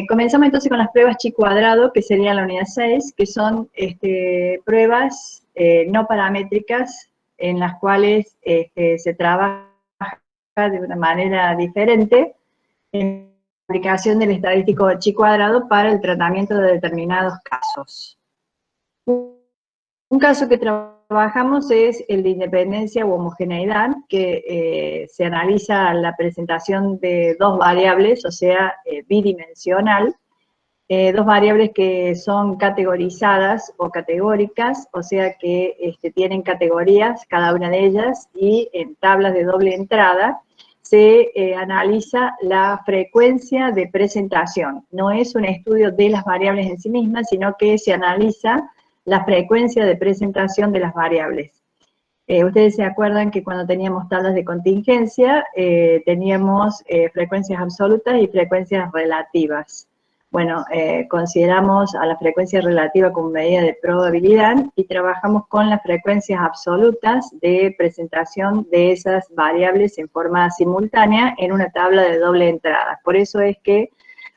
Comenzamos entonces con las pruebas chi cuadrado, que sería la unidad 6, que son pruebas no paramétricas en las cuales se trabaja de una manera diferente en la aplicación del estadístico chi cuadrado para el tratamiento de determinados casos. Un caso que trabajamos es el de independencia u homogeneidad, que se analiza la presentación de dos variables, o sea, bidimensional, dos variables que son categorizadas o categóricas, o sea que tienen categorías cada una de ellas, y en tablas de doble entrada se analiza la frecuencia de presentación. No es un estudio de las variables en sí mismas, sino que se analiza la frecuencia de presentación de las variables. Ustedes se acuerdan que cuando teníamos tablas de contingencia, teníamos frecuencias absolutas y frecuencias relativas. Bueno, consideramos a la frecuencia relativa como medida de probabilidad y trabajamos con las frecuencias absolutas de presentación de esas variables en forma simultánea en una tabla de doble entrada. Por eso es que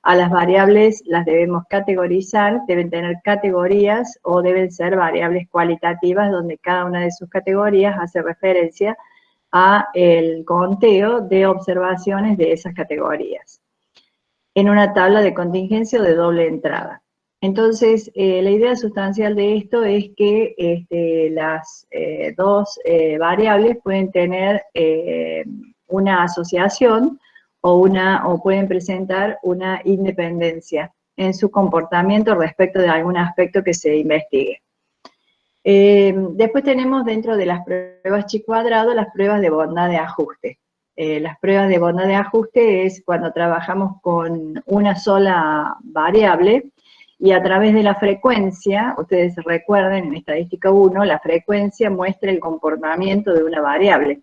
a las variables las debemos categorizar, deben tener categorías o deben ser variables cualitativas donde cada una de sus categorías hace referencia a el conteo de observaciones de esas categorías en una tabla de contingencia o de doble entrada. Entonces, la idea sustancial de esto es que las dos variables pueden tener una asociación o pueden presentar una independencia en su comportamiento respecto de algún aspecto que se investigue. Después tenemos dentro de las pruebas chi cuadrado las pruebas de bondad de ajuste. Las pruebas de bondad de ajuste es cuando trabajamos con una sola variable y a través de la frecuencia, ustedes recuerden en estadística 1, la frecuencia muestra el comportamiento de una variable.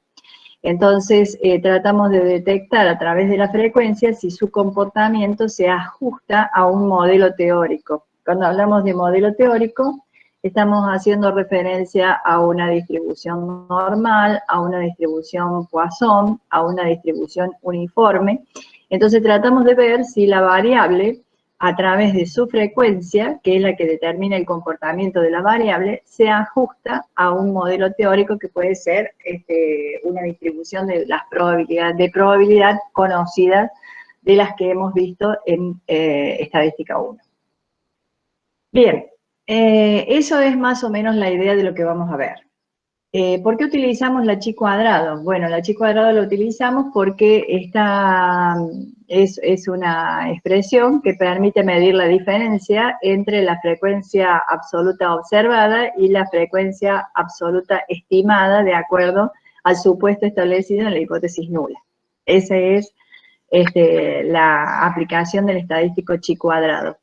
Entonces, tratamos de detectar a través de la frecuencia si su comportamiento se ajusta a un modelo teórico. Cuando hablamos de modelo teórico, estamos haciendo referencia a una distribución normal, a una distribución Poisson, a una distribución uniforme. Entonces, tratamos de ver si la variable, a través de su frecuencia, que es la que determina el comportamiento de la variable, se ajusta a un modelo teórico que puede ser una distribución de las probabilidad conocidas de las que hemos visto en estadística 1. Bien, eso es más o menos la idea de lo que vamos a ver. ¿Por qué utilizamos la chi cuadrado? Bueno, la chi cuadrado la utilizamos porque esta es una expresión que permite medir la diferencia entre la frecuencia absoluta observada y la frecuencia absoluta estimada de acuerdo al supuesto establecido en la hipótesis nula. Esa es la aplicación del estadístico chi cuadrado.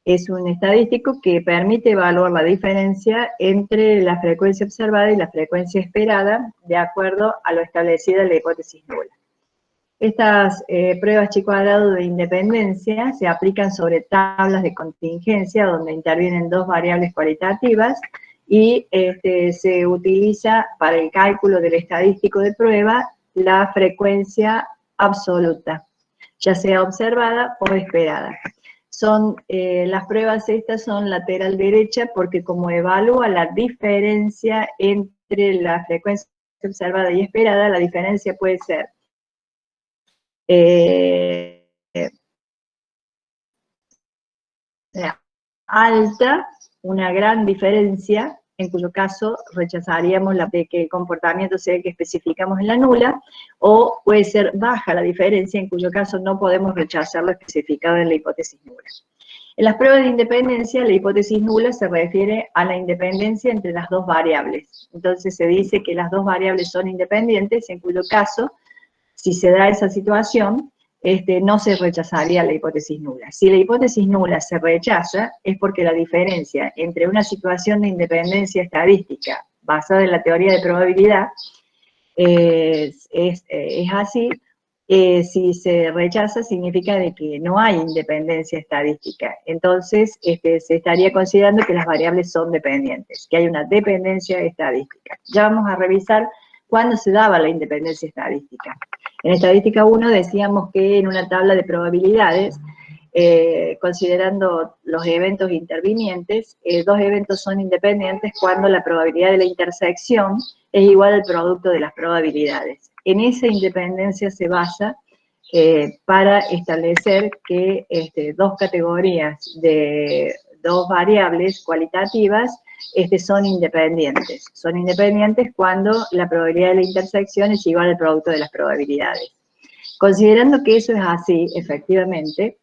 Es un estadístico que permite evaluar la diferencia entre la frecuencia observada y la frecuencia esperada de acuerdo a lo establecido en la hipótesis nula. Estas pruebas chi cuadrado de independencia se aplican sobre tablas de contingencia donde intervienen dos variables cualitativas y se utiliza para el cálculo del estadístico de prueba la frecuencia absoluta, ya sea observada o esperada. Las pruebas estas son lateral derecha porque como evalúa la diferencia entre la frecuencia observada y esperada, la diferencia puede ser alta, una gran diferencia, en cuyo caso rechazaríamos la de que el comportamiento sea el que especificamos en la nula, o puede ser baja la diferencia, en cuyo caso no podemos rechazar lo especificado en la hipótesis nula. En las pruebas de independencia, la hipótesis nula se refiere a la independencia entre las dos variables. Entonces se dice que las dos variables son independientes, en cuyo caso, si se da esa situación, no se rechazaría la hipótesis nula. Si la hipótesis nula se rechaza, es porque la diferencia entre una situación de independencia estadística basada en la teoría de probabilidad es así. Si se rechaza, significa de que no hay independencia estadística. Entonces, se estaría considerando que las variables son dependientes, que hay una dependencia estadística. Ya vamos a revisar cuándo se daba la independencia estadística. En estadística 1 decíamos que en una tabla de probabilidades considerando los eventos intervinientes, dos eventos son independientes cuando la probabilidad de la intersección es igual al producto de las probabilidades. En esa independencia se basa para establecer que dos categorías de dos variables cualitativas son independientes. Son independientes cuando la probabilidad de la intersección es igual al producto de las probabilidades. Considerando que eso es así, efectivamente,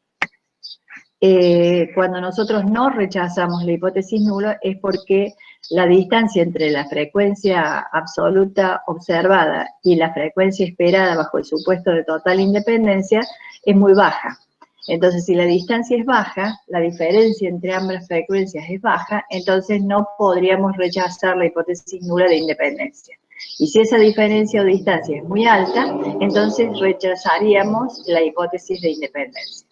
cuando nosotros no rechazamos la hipótesis nula es porque la distancia entre la frecuencia absoluta observada y la frecuencia esperada bajo el supuesto de total independencia es muy baja. Entonces, si la distancia es baja, la diferencia entre ambas frecuencias es baja, entonces no podríamos rechazar la hipótesis nula de independencia. Y si esa diferencia o distancia es muy alta, entonces rechazaríamos la hipótesis de independencia.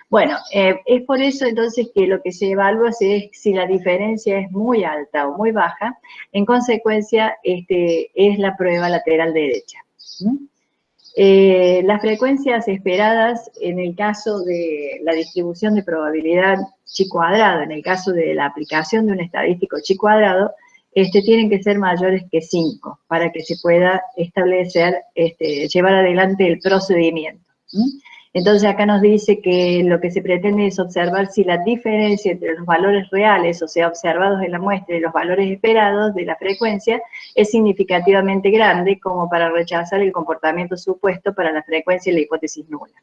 Bueno, es por eso entonces que lo que se evalúa es si la diferencia es muy alta o muy baja, en consecuencia es la prueba lateral derecha. Las frecuencias esperadas en el caso de la distribución de probabilidad chi cuadrado, en el caso de la aplicación de un estadístico chi cuadrado, tienen que ser mayores que 5 para que se pueda establecer, llevar adelante el procedimiento. Entonces acá nos dice que lo que se pretende es observar si la diferencia entre los valores reales, o sea, observados en la muestra, y los valores esperados de la frecuencia es significativamente grande como para rechazar el comportamiento supuesto para la frecuencia y la hipótesis nula.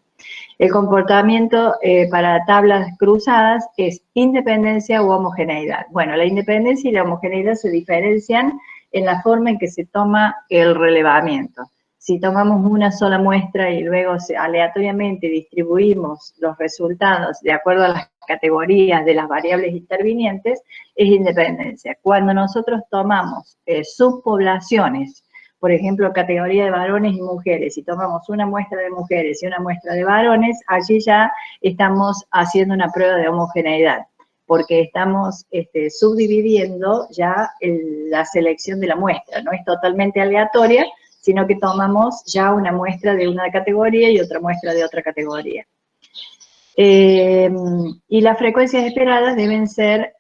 El comportamiento para tablas cruzadas es independencia u homogeneidad. Bueno, la independencia y la homogeneidad se diferencian en la forma en que se toma el relevamiento. Si tomamos una sola muestra y luego aleatoriamente distribuimos los resultados de acuerdo a las categorías de las variables intervinientes, es independencia. Cuando nosotros tomamos subpoblaciones, por ejemplo, categoría de varones y mujeres, y tomamos una muestra de mujeres y una muestra de varones, allí ya estamos haciendo una prueba de homogeneidad, porque estamos subdividiendo ya la selección de la muestra, no es totalmente aleatoria, sino que tomamos ya una muestra de una categoría y otra muestra de otra categoría. Y las frecuencias esperadas deben ser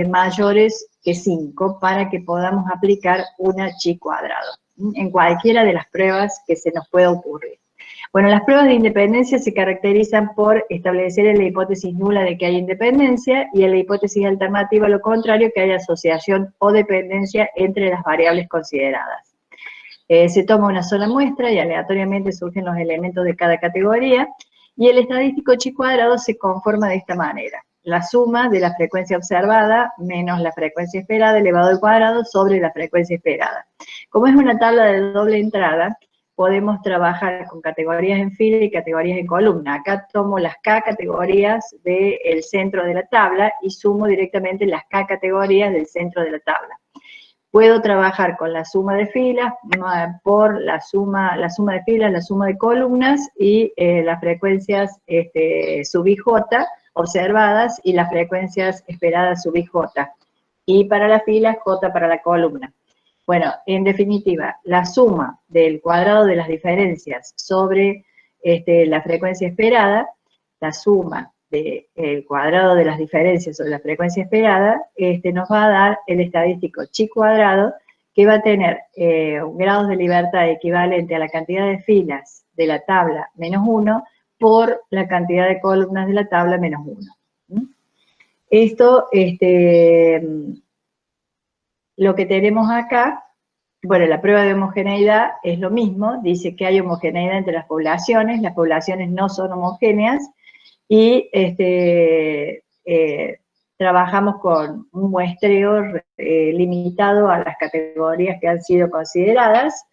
mayores que 5 para que podamos aplicar una chi cuadrado, en cualquiera de las pruebas que se nos pueda ocurrir. Bueno, las pruebas de independencia se caracterizan por establecer en la hipótesis nula de que hay independencia y en la hipótesis alternativa, lo contrario, que hay asociación o dependencia entre las variables consideradas. Se toma una sola muestra y aleatoriamente surgen los elementos de cada categoría, y el estadístico chi cuadrado se conforma de esta manera: la suma de la frecuencia observada menos la frecuencia esperada elevado al cuadrado sobre la frecuencia esperada. Como es una tabla de doble entrada, podemos trabajar con categorías en fila y categorías en columna. Acá tomo las K categorías del centro de la tabla y sumo directamente las K categorías del centro de la tabla. Puedo trabajar con la suma de filas por la suma de filas, la suma de columnas y las frecuencias sub i j observadas y las frecuencias esperadas sub i j. Y para las filas, j para la columna. Bueno, en definitiva, la suma del cuadrado de las diferencias sobre la frecuencia esperada, la suma del cuadrado de las diferencias sobre la frecuencia esperada, nos va a dar el estadístico chi cuadrado, que va a tener grados de libertad equivalente a la cantidad de filas de la tabla menos 1 por la cantidad de columnas de la tabla menos 1. Esto, lo que tenemos acá, bueno, la prueba de homogeneidad es lo mismo, dice que hay homogeneidad entre las poblaciones no son homogéneas, y trabajamos con un muestreo limitado a las categorías que han sido consideradas.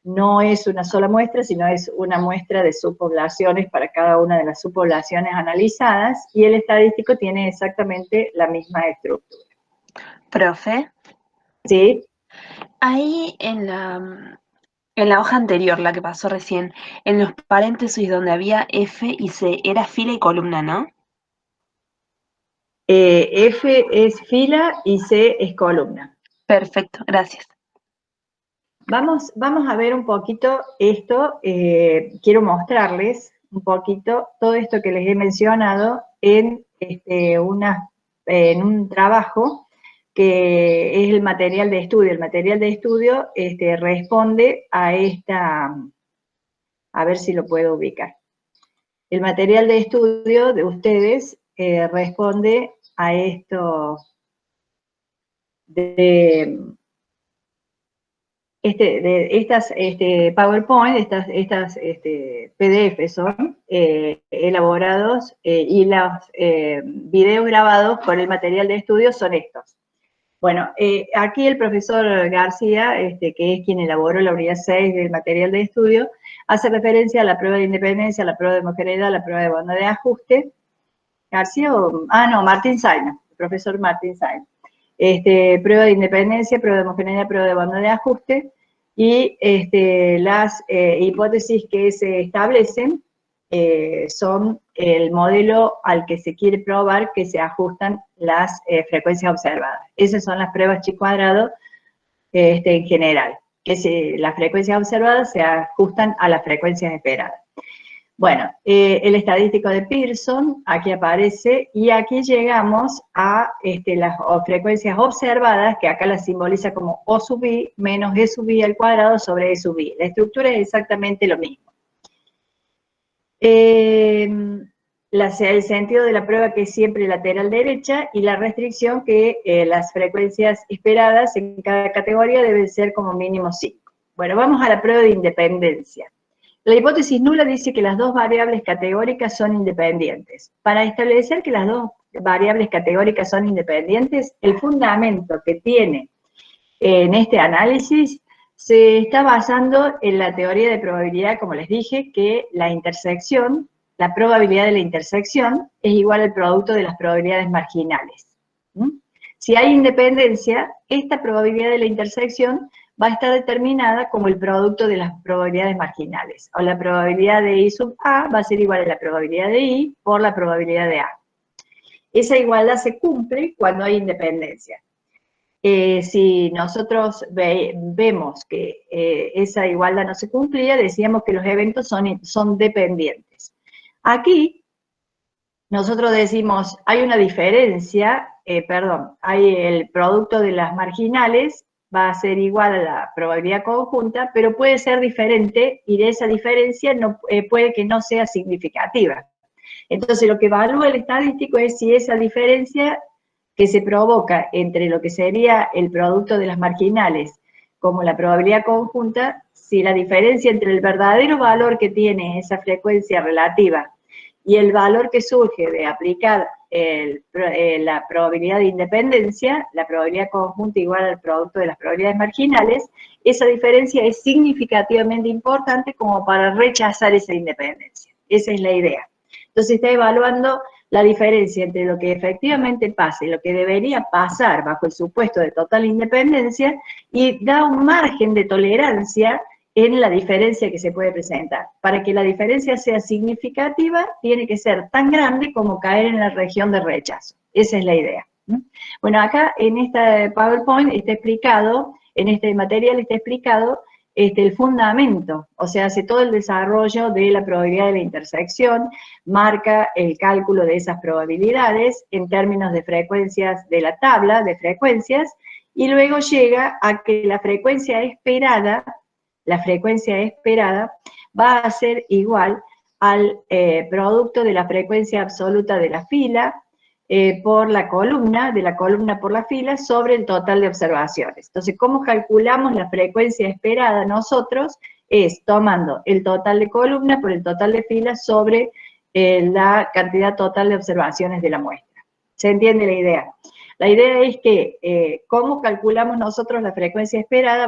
No es una sola muestra, sino es una muestra de subpoblaciones para cada una de las subpoblaciones analizadas, y el estadístico tiene exactamente la misma estructura. Profe, ¿Sí? ahí en la hoja anterior, la que pasó recién, en los paréntesis donde había F y C, era fila y columna, ¿no? F es fila y C es columna. Perfecto, gracias. Vamos a ver un poquito esto. Quiero mostrarles un poquito todo esto que les he mencionado en, en un trabajo que es el material de estudio. El material de estudio responde a esta, a ver si lo puedo ubicar. El material de estudio de ustedes responde a esto de estas PowerPoint, estas PDF son elaborados y los videos grabados por el material de estudio son estos. Bueno, aquí el profesor García, que es quien elaboró la unidad 6 del material de estudio, hace referencia a la prueba de independencia, a la prueba de homogeneidad, a la prueba de bondad de ajuste. García o... Ah, no, Martín Saina, el profesor Martín Saina. Prueba de independencia, prueba de homogeneidad, prueba de bondad de ajuste, y las hipótesis que se establecen son el modelo al que se quiere probar que se ajustan las frecuencias observadas. Esas son las pruebas chi cuadrado en general, que las frecuencias observadas se ajustan a las frecuencias esperadas. Bueno, el estadístico de Pearson, aquí aparece, y aquí llegamos a las frecuencias observadas, que acá las simboliza como O sub i menos E sub i al cuadrado sobre E sub i. La estructura es exactamente lo mismo. El sentido de la prueba que es siempre lateral derecha, y la restricción que las frecuencias esperadas en cada categoría deben ser como mínimo 5. Bueno, vamos a la prueba de independencia. La hipótesis nula dice que las dos variables categóricas son independientes. Para establecer que las dos variables categóricas son independientes, el fundamento que tiene en este análisis se está basando en la teoría de probabilidad, como les dije, que la intersección, la probabilidad de la intersección es igual al producto de las probabilidades marginales. Si hay independencia, esta probabilidad de la intersección va a estar determinada como el producto de las probabilidades marginales. O la probabilidad de I sub A va a ser igual a la probabilidad de I por la probabilidad de A. Esa igualdad se cumple cuando hay independencia. Si nosotros vemos que esa igualdad no se cumplía, decíamos que los eventos son dependientes. Aquí, nosotros decimos, hay una diferencia, hay el producto de las marginales, va a ser igual a la probabilidad conjunta, pero puede ser diferente, y de esa diferencia puede que no sea significativa. Entonces, lo que evalúa el estadístico es si esa diferencia que se provoca entre lo que sería el producto de las marginales como la probabilidad conjunta, si la diferencia entre el verdadero valor que tiene esa frecuencia relativa y el valor que surge de aplicar la probabilidad de independencia, la probabilidad conjunta igual al producto de las probabilidades marginales, esa diferencia es significativamente importante como para rechazar esa independencia. Esa es la idea. Entonces está evaluando la diferencia entre lo que efectivamente pasa y lo que debería pasar bajo el supuesto de total independencia, y da un margen de tolerancia en la diferencia que se puede presentar. Para que la diferencia sea significativa, tiene que ser tan grande como caer en la región de rechazo. Esa es la idea. Bueno, acá en esta PowerPoint está explicado, en este material está explicado el fundamento, o sea, hace todo el desarrollo de la probabilidad de la intersección, marca el cálculo de esas probabilidades en términos de frecuencias de la tabla de frecuencias, y luego llega a que la frecuencia esperada va a ser igual al producto de la frecuencia absoluta de la fila por la columna, de la columna por la fila, sobre el total de observaciones. Entonces, ¿cómo calculamos la frecuencia esperada nosotros? Es tomando el total de columna por el total de fila sobre la cantidad total de observaciones de la muestra. ¿Se entiende la idea? La idea es que, ¿cómo calculamos nosotros la frecuencia esperada?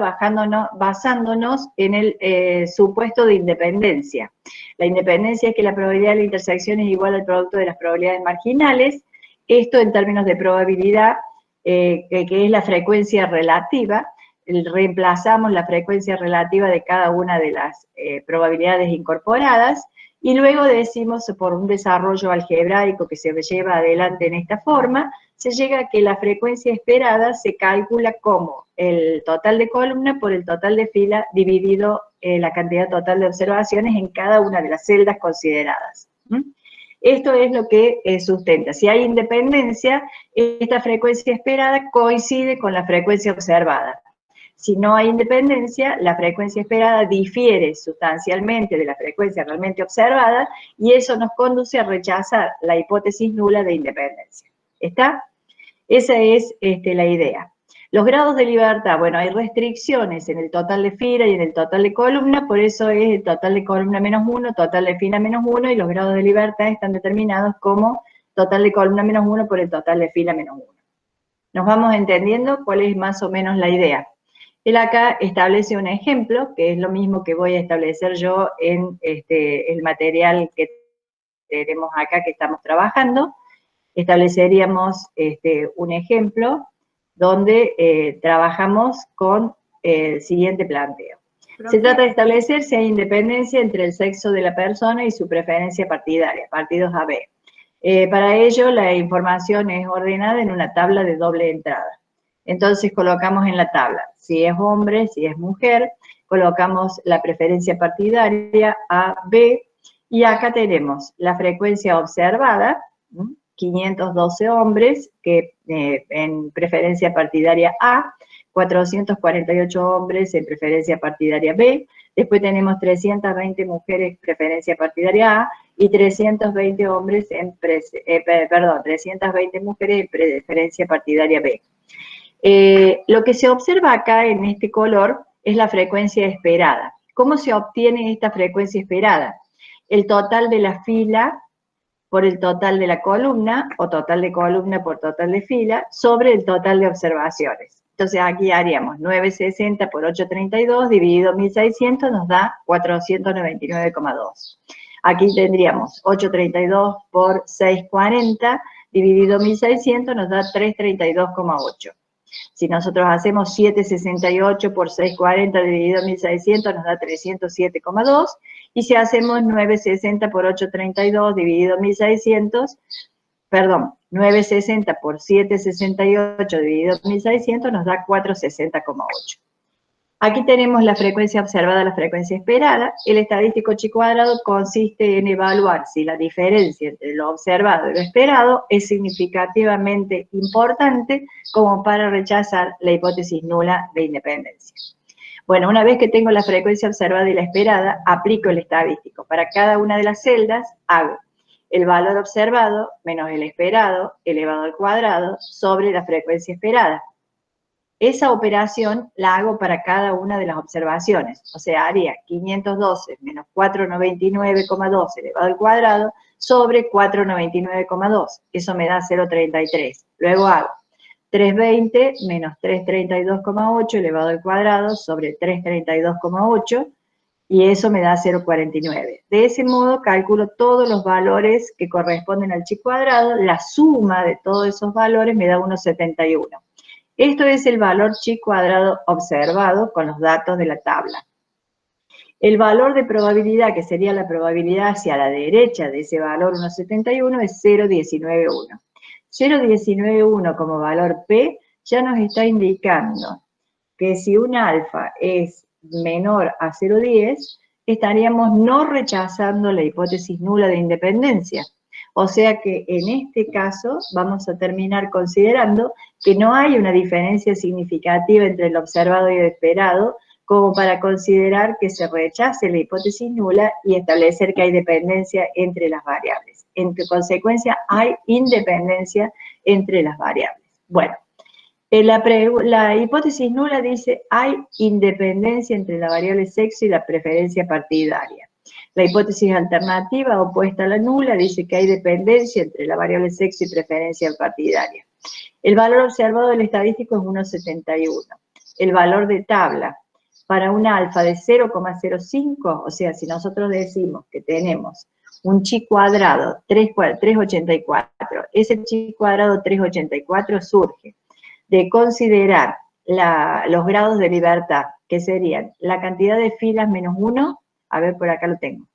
Basándonos en el supuesto de independencia. La independencia es que la probabilidad de la intersección es igual al producto de las probabilidades marginales. Esto en términos de probabilidad, que es la frecuencia relativa. Reemplazamos la frecuencia relativa de cada una de las probabilidades incorporadas, y luego decimos, por un desarrollo algebraico que se lleva adelante en esta forma, se llega a que la frecuencia esperada se calcula como el total de columna por el total de fila dividido la cantidad total de observaciones en cada una de las celdas consideradas. Esto es lo que sustenta. Si hay independencia, esta frecuencia esperada coincide con la frecuencia observada. Si no hay independencia, la frecuencia esperada difiere sustancialmente de la frecuencia realmente observada y eso nos conduce a rechazar la hipótesis nula de independencia. ¿Está? Esa es la idea. Los grados de libertad, bueno, hay restricciones en el total de fila y en el total de columna, por eso es el total de columna menos 1, total de fila menos 1, y los grados de libertad están determinados como total de columna menos 1 por el total de fila menos 1. Nos vamos entendiendo cuál es más o menos la idea. Él acá establece un ejemplo, que es lo mismo que voy a establecer yo en el material que tenemos acá que estamos trabajando. Estableceríamos un ejemplo donde trabajamos con el siguiente planteo. Se trata de establecer si hay independencia entre el sexo de la persona y su preferencia partidaria, partidos AB. Para ello, la información es ordenada en una tabla de doble entrada. Entonces colocamos en la tabla, si es hombre, si es mujer, colocamos la preferencia partidaria A, B, y acá tenemos la frecuencia observada, 512 hombres que en preferencia partidaria A, 448 hombres en preferencia partidaria B, después tenemos 320 mujeres en preferencia partidaria A y 320 hombres en 320 mujeres en preferencia partidaria B. Lo que se observa acá en este color es la frecuencia esperada. ¿Cómo se obtiene esta frecuencia esperada? El total de la fila por el total de la columna, o total de columna por total de fila, sobre el total de observaciones. Entonces aquí haríamos 960 por 832 dividido 1600 nos da 499,2. Aquí tendríamos 832 por 640 dividido 1600 nos da 332,8. Si nosotros hacemos 768 por 640 dividido 1600 nos da 307,2. Y si hacemos 960 por 832 dividido 1600, perdón, 960 por 768 dividido 1600 nos da 460,8. Aquí tenemos la frecuencia observada, la frecuencia esperada. El estadístico chi cuadrado consiste en evaluar si la diferencia entre lo observado y lo esperado es significativamente importante como para rechazar la hipótesis nula de independencia. Bueno, una vez que tengo la frecuencia observada y la esperada, aplico el estadístico. Para cada una de las celdas hago el valor observado menos el esperado elevado al cuadrado sobre la frecuencia esperada. Esa operación la hago para cada una de las observaciones, o sea, haría 512 menos 499,2 elevado al cuadrado sobre 499,2, eso me da 0,33. Luego hago 320 menos 332,8 elevado al cuadrado sobre 332,8, y eso me da 0,49. De ese modo calculo todos los valores que corresponden al chi cuadrado, la suma de todos esos valores me da 1,71. Esto es el valor chi cuadrado observado con los datos de la tabla. El valor de probabilidad, que sería la probabilidad hacia la derecha de ese valor 1,71, es 0,191. 0,191 como valor P ya nos está indicando que si un alfa es menor a 0,10, estaríamos no rechazando la hipótesis nula de independencia. O sea que en este caso vamos a terminar considerando que no hay una diferencia significativa entre el observado y el esperado como para considerar que se rechace la hipótesis nula y establecer que hay dependencia entre las variables. En consecuencia, hay independencia entre las variables. Bueno, la hipótesis nula dice hay independencia entre la variable sexo y la preferencia partidaria. La hipótesis alternativa opuesta a la nula dice que hay dependencia entre la variable sexo y preferencia partidaria. El valor observado del estadístico es 1,71. El valor de tabla para un alfa de 0,05, o sea, si nosotros decimos que tenemos un chi cuadrado 384, ese chi cuadrado 384 surge de considerar los grados de libertad, que serían la cantidad de filas menos 1, a ver, por acá lo tengo,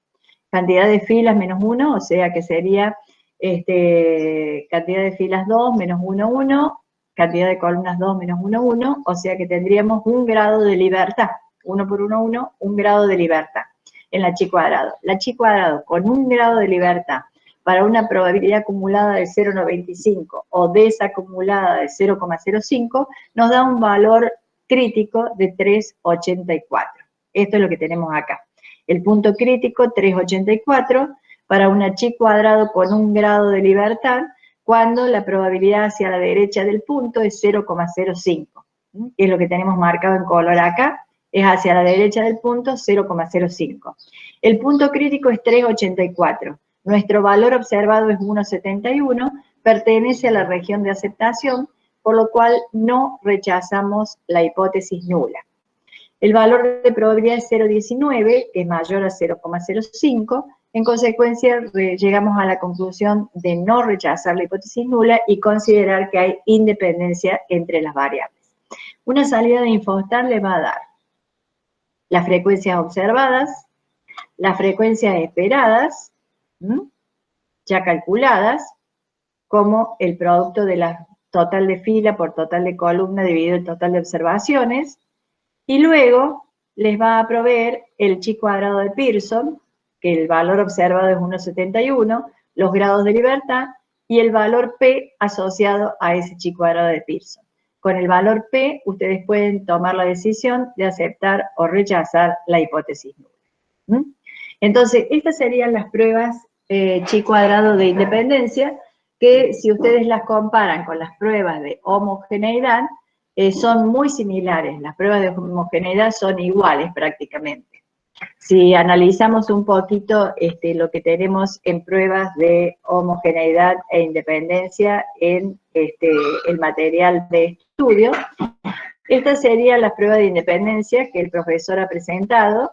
cantidad de filas menos 1, o sea que sería cantidad de filas 2 menos 1, 1, cantidad de columnas 2 menos 1, 1, o sea que tendríamos un grado de libertad 1 por 1, 1, un grado de libertad en la chi cuadrado. La chi cuadrado con un grado de libertad para una probabilidad acumulada de 0,95 o desacumulada de 0,05 nos da un valor crítico de 3,84. Esto es lo que tenemos acá. El punto crítico 3,84 para una chi cuadrado con un grado de libertad cuando la probabilidad hacia la derecha del punto es 0,05. Que es lo que tenemos marcado en color acá, es hacia la derecha del punto 0,05. El punto crítico es 3,84. Nuestro valor observado es 1,71, pertenece a la región de aceptación, por lo cual no rechazamos la hipótesis nula. El valor de probabilidad es 0,19, que es mayor a 0,05, en consecuencia llegamos a la conclusión de no rechazar la hipótesis nula y considerar que hay independencia entre las variables. Una salida de Infostar le va a dar las frecuencias observadas, las frecuencias esperadas, ya calculadas, como el producto de la total de fila por total de columna dividido el total de observaciones, y luego les va a proveer el chi cuadrado de Pearson, que el valor observado es 1,71, los grados de libertad, y el valor P asociado a ese chi cuadrado de Pearson. Con el valor P, ustedes pueden tomar la decisión de aceptar o rechazar la hipótesis nula. Entonces, estas serían las pruebas chi cuadrado de independencia, que si ustedes las comparan con las pruebas de homogeneidad, son muy similares. Las pruebas de homogeneidad son iguales prácticamente. Si analizamos un poquito lo que tenemos en pruebas de homogeneidad e independencia en el material de estudio, esta sería la prueba de independencia que el profesor ha presentado.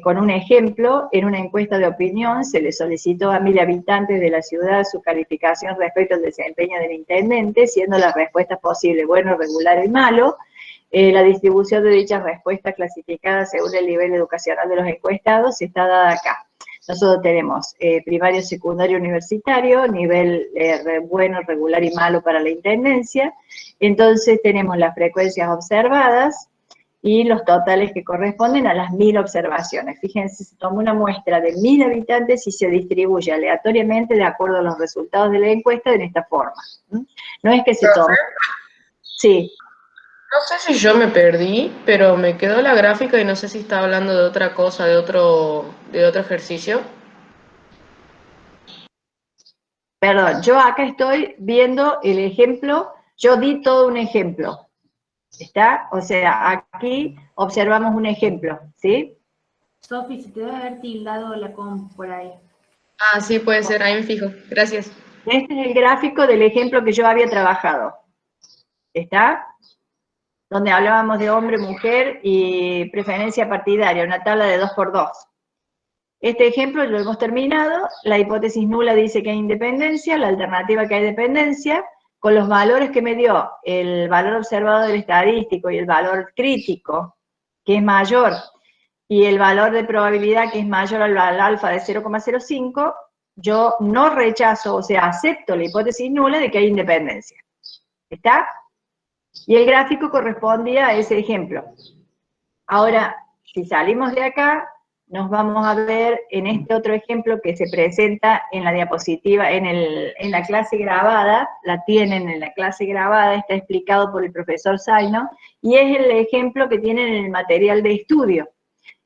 Con un ejemplo, en una encuesta de opinión se le solicitó a 1.000 habitantes de la ciudad su calificación respecto al desempeño del intendente, siendo las respuestas posibles bueno, regular y malo. La distribución de dichas respuestas clasificadas según el nivel educacional de los encuestados está dada acá. Nosotros tenemos primario, secundario, universitario, nivel bueno, regular y malo para la intendencia. Entonces tenemos las frecuencias observadas y los totales que corresponden a las 1.000 observaciones. Fíjense, se toma una muestra de 1.000 habitantes y se distribuye aleatoriamente de acuerdo a los resultados de la encuesta en esta forma. No es que se tome... Sí. No sé si yo me perdí, pero me quedó la gráfica y no sé si está hablando de otra cosa, de otro ejercicio. Perdón, yo acá estoy viendo el ejemplo, yo di todo un ejemplo. ¿Está? O sea, aquí observamos un ejemplo, ¿sí? Sofi, se te debe haber tildado la com por ahí. Ah, sí, puede ser, ahí me fijo. Gracias. Este es el gráfico del ejemplo que yo había trabajado. ¿Está? Donde hablábamos de hombre, mujer y preferencia partidaria, una tabla de 2×2. Este ejemplo lo hemos terminado, la hipótesis nula dice que hay independencia, la alternativa que hay dependencia, con los valores que me dio el valor observado del estadístico y el valor crítico, que es mayor, y el valor de probabilidad que es mayor al alfa de 0,05, yo no rechazo, o sea, acepto la hipótesis nula de que hay independencia. ¿Está? Y el gráfico correspondía a ese ejemplo. Ahora, si salimos de acá, nos vamos a ver en este otro ejemplo que se presenta en la diapositiva, en la clase grabada, la tienen en la clase grabada, está explicado por el profesor Zaino, y es el ejemplo que tienen en el material de estudio.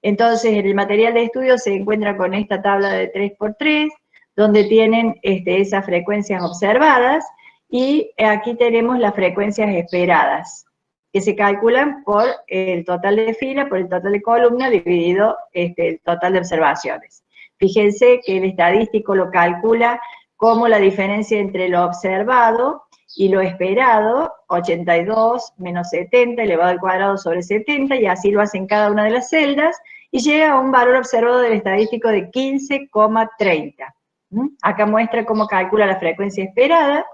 Entonces, en el material de estudio se encuentra con esta tabla de 3×3, donde tienen esas frecuencias observadas, y aquí tenemos las frecuencias esperadas, que se calculan por el total de fila, por el total de columna, dividido el total de observaciones. Fíjense que el estadístico lo calcula como la diferencia entre lo observado y lo esperado, 82 menos 70 elevado al cuadrado sobre 70, y así lo hace en cada una de las celdas, y llega a un valor observado del estadístico de 15,30. Acá muestra cómo calcula la frecuencia esperada,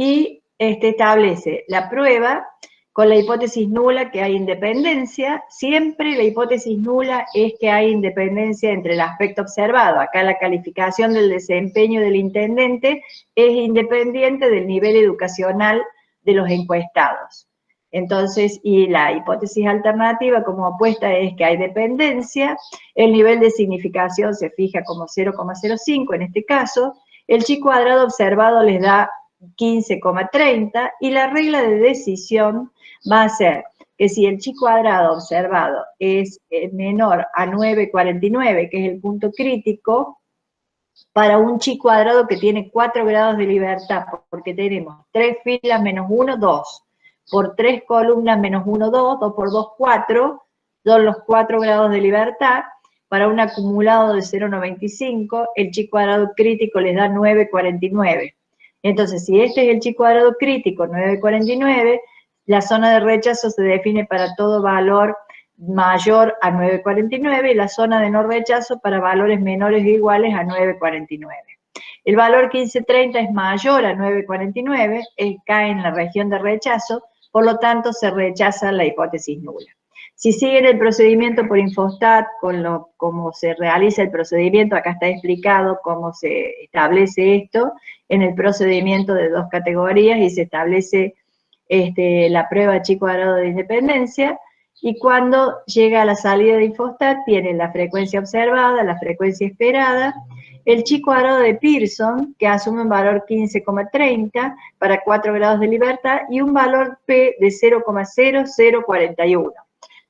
y establece la prueba con la hipótesis nula que hay independencia. Siempre la hipótesis nula es que hay independencia entre el aspecto observado. Acá la calificación del desempeño del intendente es independiente del nivel educacional de los encuestados. Entonces, y la hipótesis alternativa como apuesta es que hay dependencia, el nivel de significación se fija como 0,05 en este caso, el chi cuadrado observado les da 15,30 y la regla de decisión va a ser que si el chi cuadrado observado es menor a 9,49, que es el punto crítico, para un chi cuadrado que tiene 4 grados de libertad, porque tenemos 3 filas menos 1, 2, por 3 columnas menos 1, 2, 2 por 2, 4, son los 4 grados de libertad, para un acumulado de 0,95, el chi cuadrado crítico les da 9,49. Entonces, si este es el chi cuadrado crítico, 9,49, la zona de rechazo se define para todo valor mayor a 9,49 y la zona de no rechazo para valores menores o iguales a 9,49. El valor 15,30 es mayor a 9,49, cae en la región de rechazo, por lo tanto se rechaza la hipótesis nula. Si siguen el procedimiento por Infostat, cómo se realiza el procedimiento, acá está explicado cómo se establece esto en el procedimiento de 2 categorías y se establece la prueba chi cuadrado de independencia, y cuando llega a la salida de Infostat tiene la frecuencia observada, la frecuencia esperada, el chi cuadrado de Pearson, que asume un valor 15,30 para 4 grados de libertad, y un valor P de 0,0041.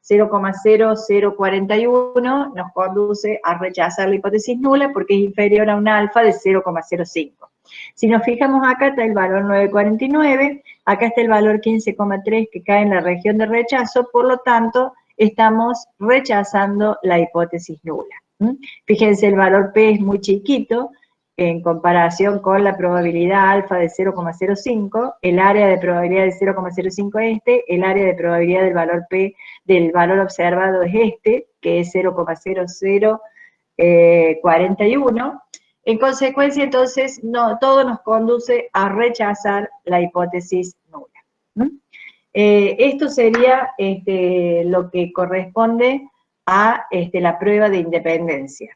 0,0041 nos conduce a rechazar la hipótesis nula porque es inferior a un alfa de 0,05. Si nos fijamos acá está el valor 9,49, acá está el valor 15,3 que cae en la región de rechazo, por lo tanto estamos rechazando la hipótesis nula. Fíjense, el valor P es muy chiquito en comparación con la probabilidad alfa de 0,05, el área de probabilidad de 0,05 es el área de probabilidad del valor P del valor observado es que es 0,0041. En consecuencia, entonces, todo nos conduce a rechazar la hipótesis nula. Esto sería lo que corresponde a la prueba de independencia.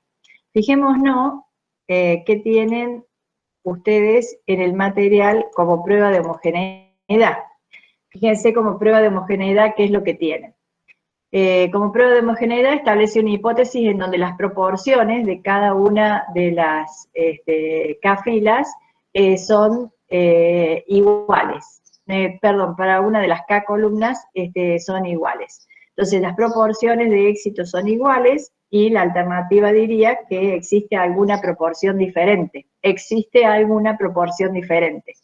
Fijémonos qué tienen ustedes en el material como prueba de homogeneidad. Fíjense como prueba de homogeneidad qué es lo que tienen. Como prueba de homogeneidad establece una hipótesis en donde las proporciones de cada una de las K-filas son iguales. Para una de las K-columnas son iguales. Entonces las proporciones de éxito son iguales y la alternativa diría que existe alguna proporción diferente. Existe alguna proporción diferente.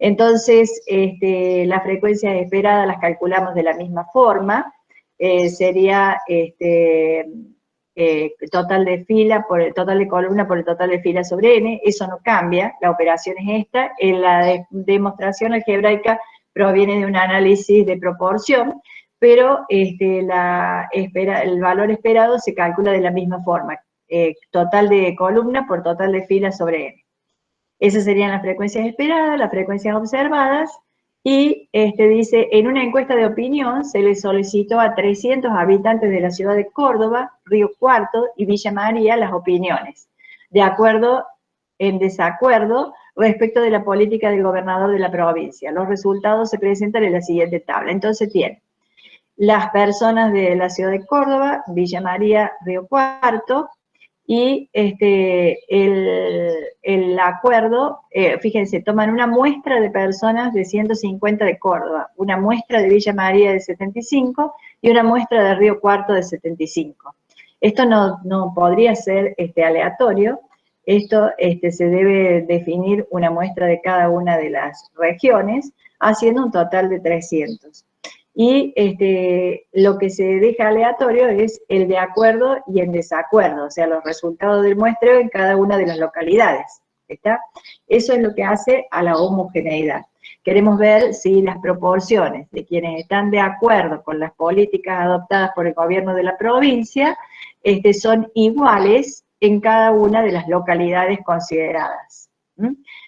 Entonces las frecuencias esperadas las calculamos de la misma forma. Sería total de fila por el total de columna por el total de fila sobre n, eso no cambia, la operación es esta, en la demostración algebraica proviene de un análisis de proporción, pero el valor esperado se calcula de la misma forma, total de columna por total de fila sobre n. Esas serían las frecuencias esperadas, las frecuencias observadas, y dice, en una encuesta de opinión se le solicitó a 300 habitantes de la ciudad de Córdoba, Río Cuarto y Villa María las opiniones, de acuerdo en desacuerdo respecto de la política del gobernador de la provincia. Los resultados se presentan en la siguiente tabla. Entonces tiene las personas de la ciudad de Córdoba, Villa María, Río Cuarto, y el acuerdo, fíjense, toman una muestra de personas de 150 de Córdoba, una muestra de Villa María de 75 y una muestra de Río Cuarto de 75. Esto no podría ser aleatorio, esto se debe definir una muestra de cada una de las regiones, haciendo un total de 300. Y lo que se deja aleatorio es el de acuerdo y el desacuerdo, o sea, los resultados del muestreo en cada una de las localidades. ¿Está? Eso es lo que hace a la homogeneidad. Queremos ver si las proporciones de quienes están de acuerdo con las políticas adoptadas por el gobierno de la provincia son iguales en cada una de las localidades consideradas.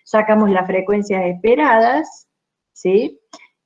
Sacamos las frecuencias esperadas, ¿sí?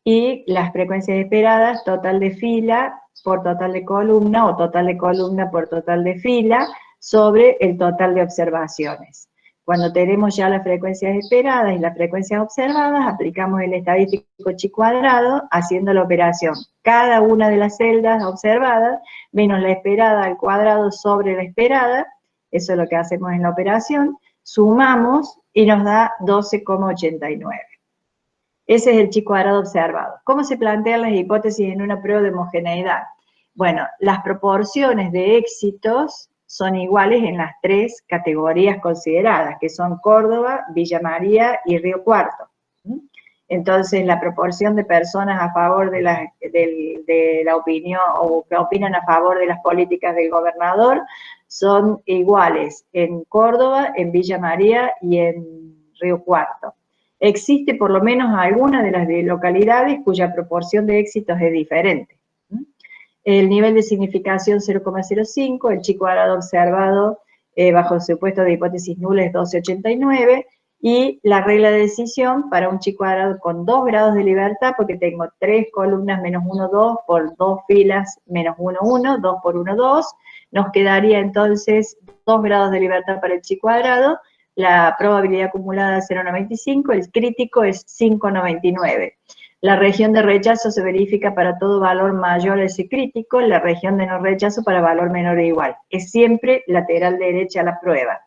Y las frecuencias esperadas, total de fila por total de columna, o total de columna por total de fila, sobre el total de observaciones. Cuando tenemos ya las frecuencias esperadas y las frecuencias observadas, aplicamos el estadístico chi cuadrado haciendo la operación. Cada una de las celdas observadas menos la esperada al cuadrado sobre la esperada, eso es lo que hacemos en la operación, sumamos y nos da 12,89. Ese es el chi cuadrado observado. ¿Cómo se plantean las hipótesis en una prueba de homogeneidad? Bueno, las proporciones de éxitos son iguales en las tres categorías consideradas, que son Córdoba, Villa María y Río Cuarto. Entonces, la proporción de personas a favor de la opinión, o que opinan a favor de las políticas del gobernador, son iguales en Córdoba, en Villa María y en Río Cuarto. Existe por lo menos alguna de las localidades cuya proporción de éxitos es diferente. El nivel de significación 0,05, el chi cuadrado observado bajo el supuesto de hipótesis nula es 12,89, y la regla de decisión para un chi cuadrado con 2 grados de libertad, porque tengo 3 columnas menos 1, 2, por 2 filas menos 1, 1, 2 por 1, 2, nos quedaría entonces 2 grados de libertad para el chi cuadrado, la probabilidad acumulada es 0,95, el crítico es 5,99. La región de rechazo se verifica para todo valor mayor a ese crítico, la región de no rechazo para valor menor o igual. Es siempre lateral derecha a la prueba.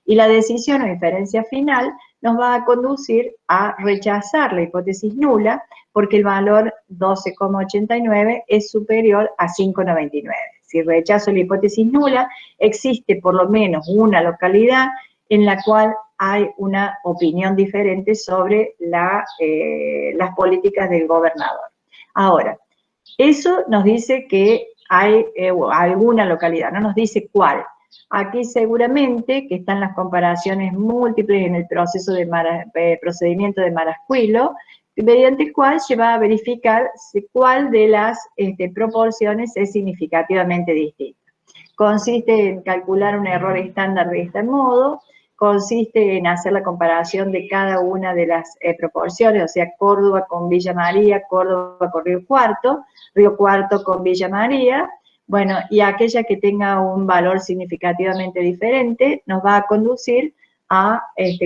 Y la decisión o inferencia final nos va a conducir a rechazar la hipótesis nula, porque el valor 12,89 es superior a 5,99. Si rechazo la hipótesis nula, existe por lo menos una localidad en la cual hay una opinión diferente sobre las políticas del gobernador. Ahora, eso nos dice que hay alguna localidad, no nos dice cuál. Aquí seguramente que están las comparaciones múltiples en el proceso de procedimiento de Marasquilo, mediante el cual se va a verificar cuál de las proporciones es significativamente distinta. Consiste en calcular un error estándar de este modo, consiste en hacer la comparación de cada una de las proporciones, o sea, Córdoba con Villa María, Córdoba con Río Cuarto con Villa María, bueno, y aquella que tenga un valor significativamente diferente nos va a conducir a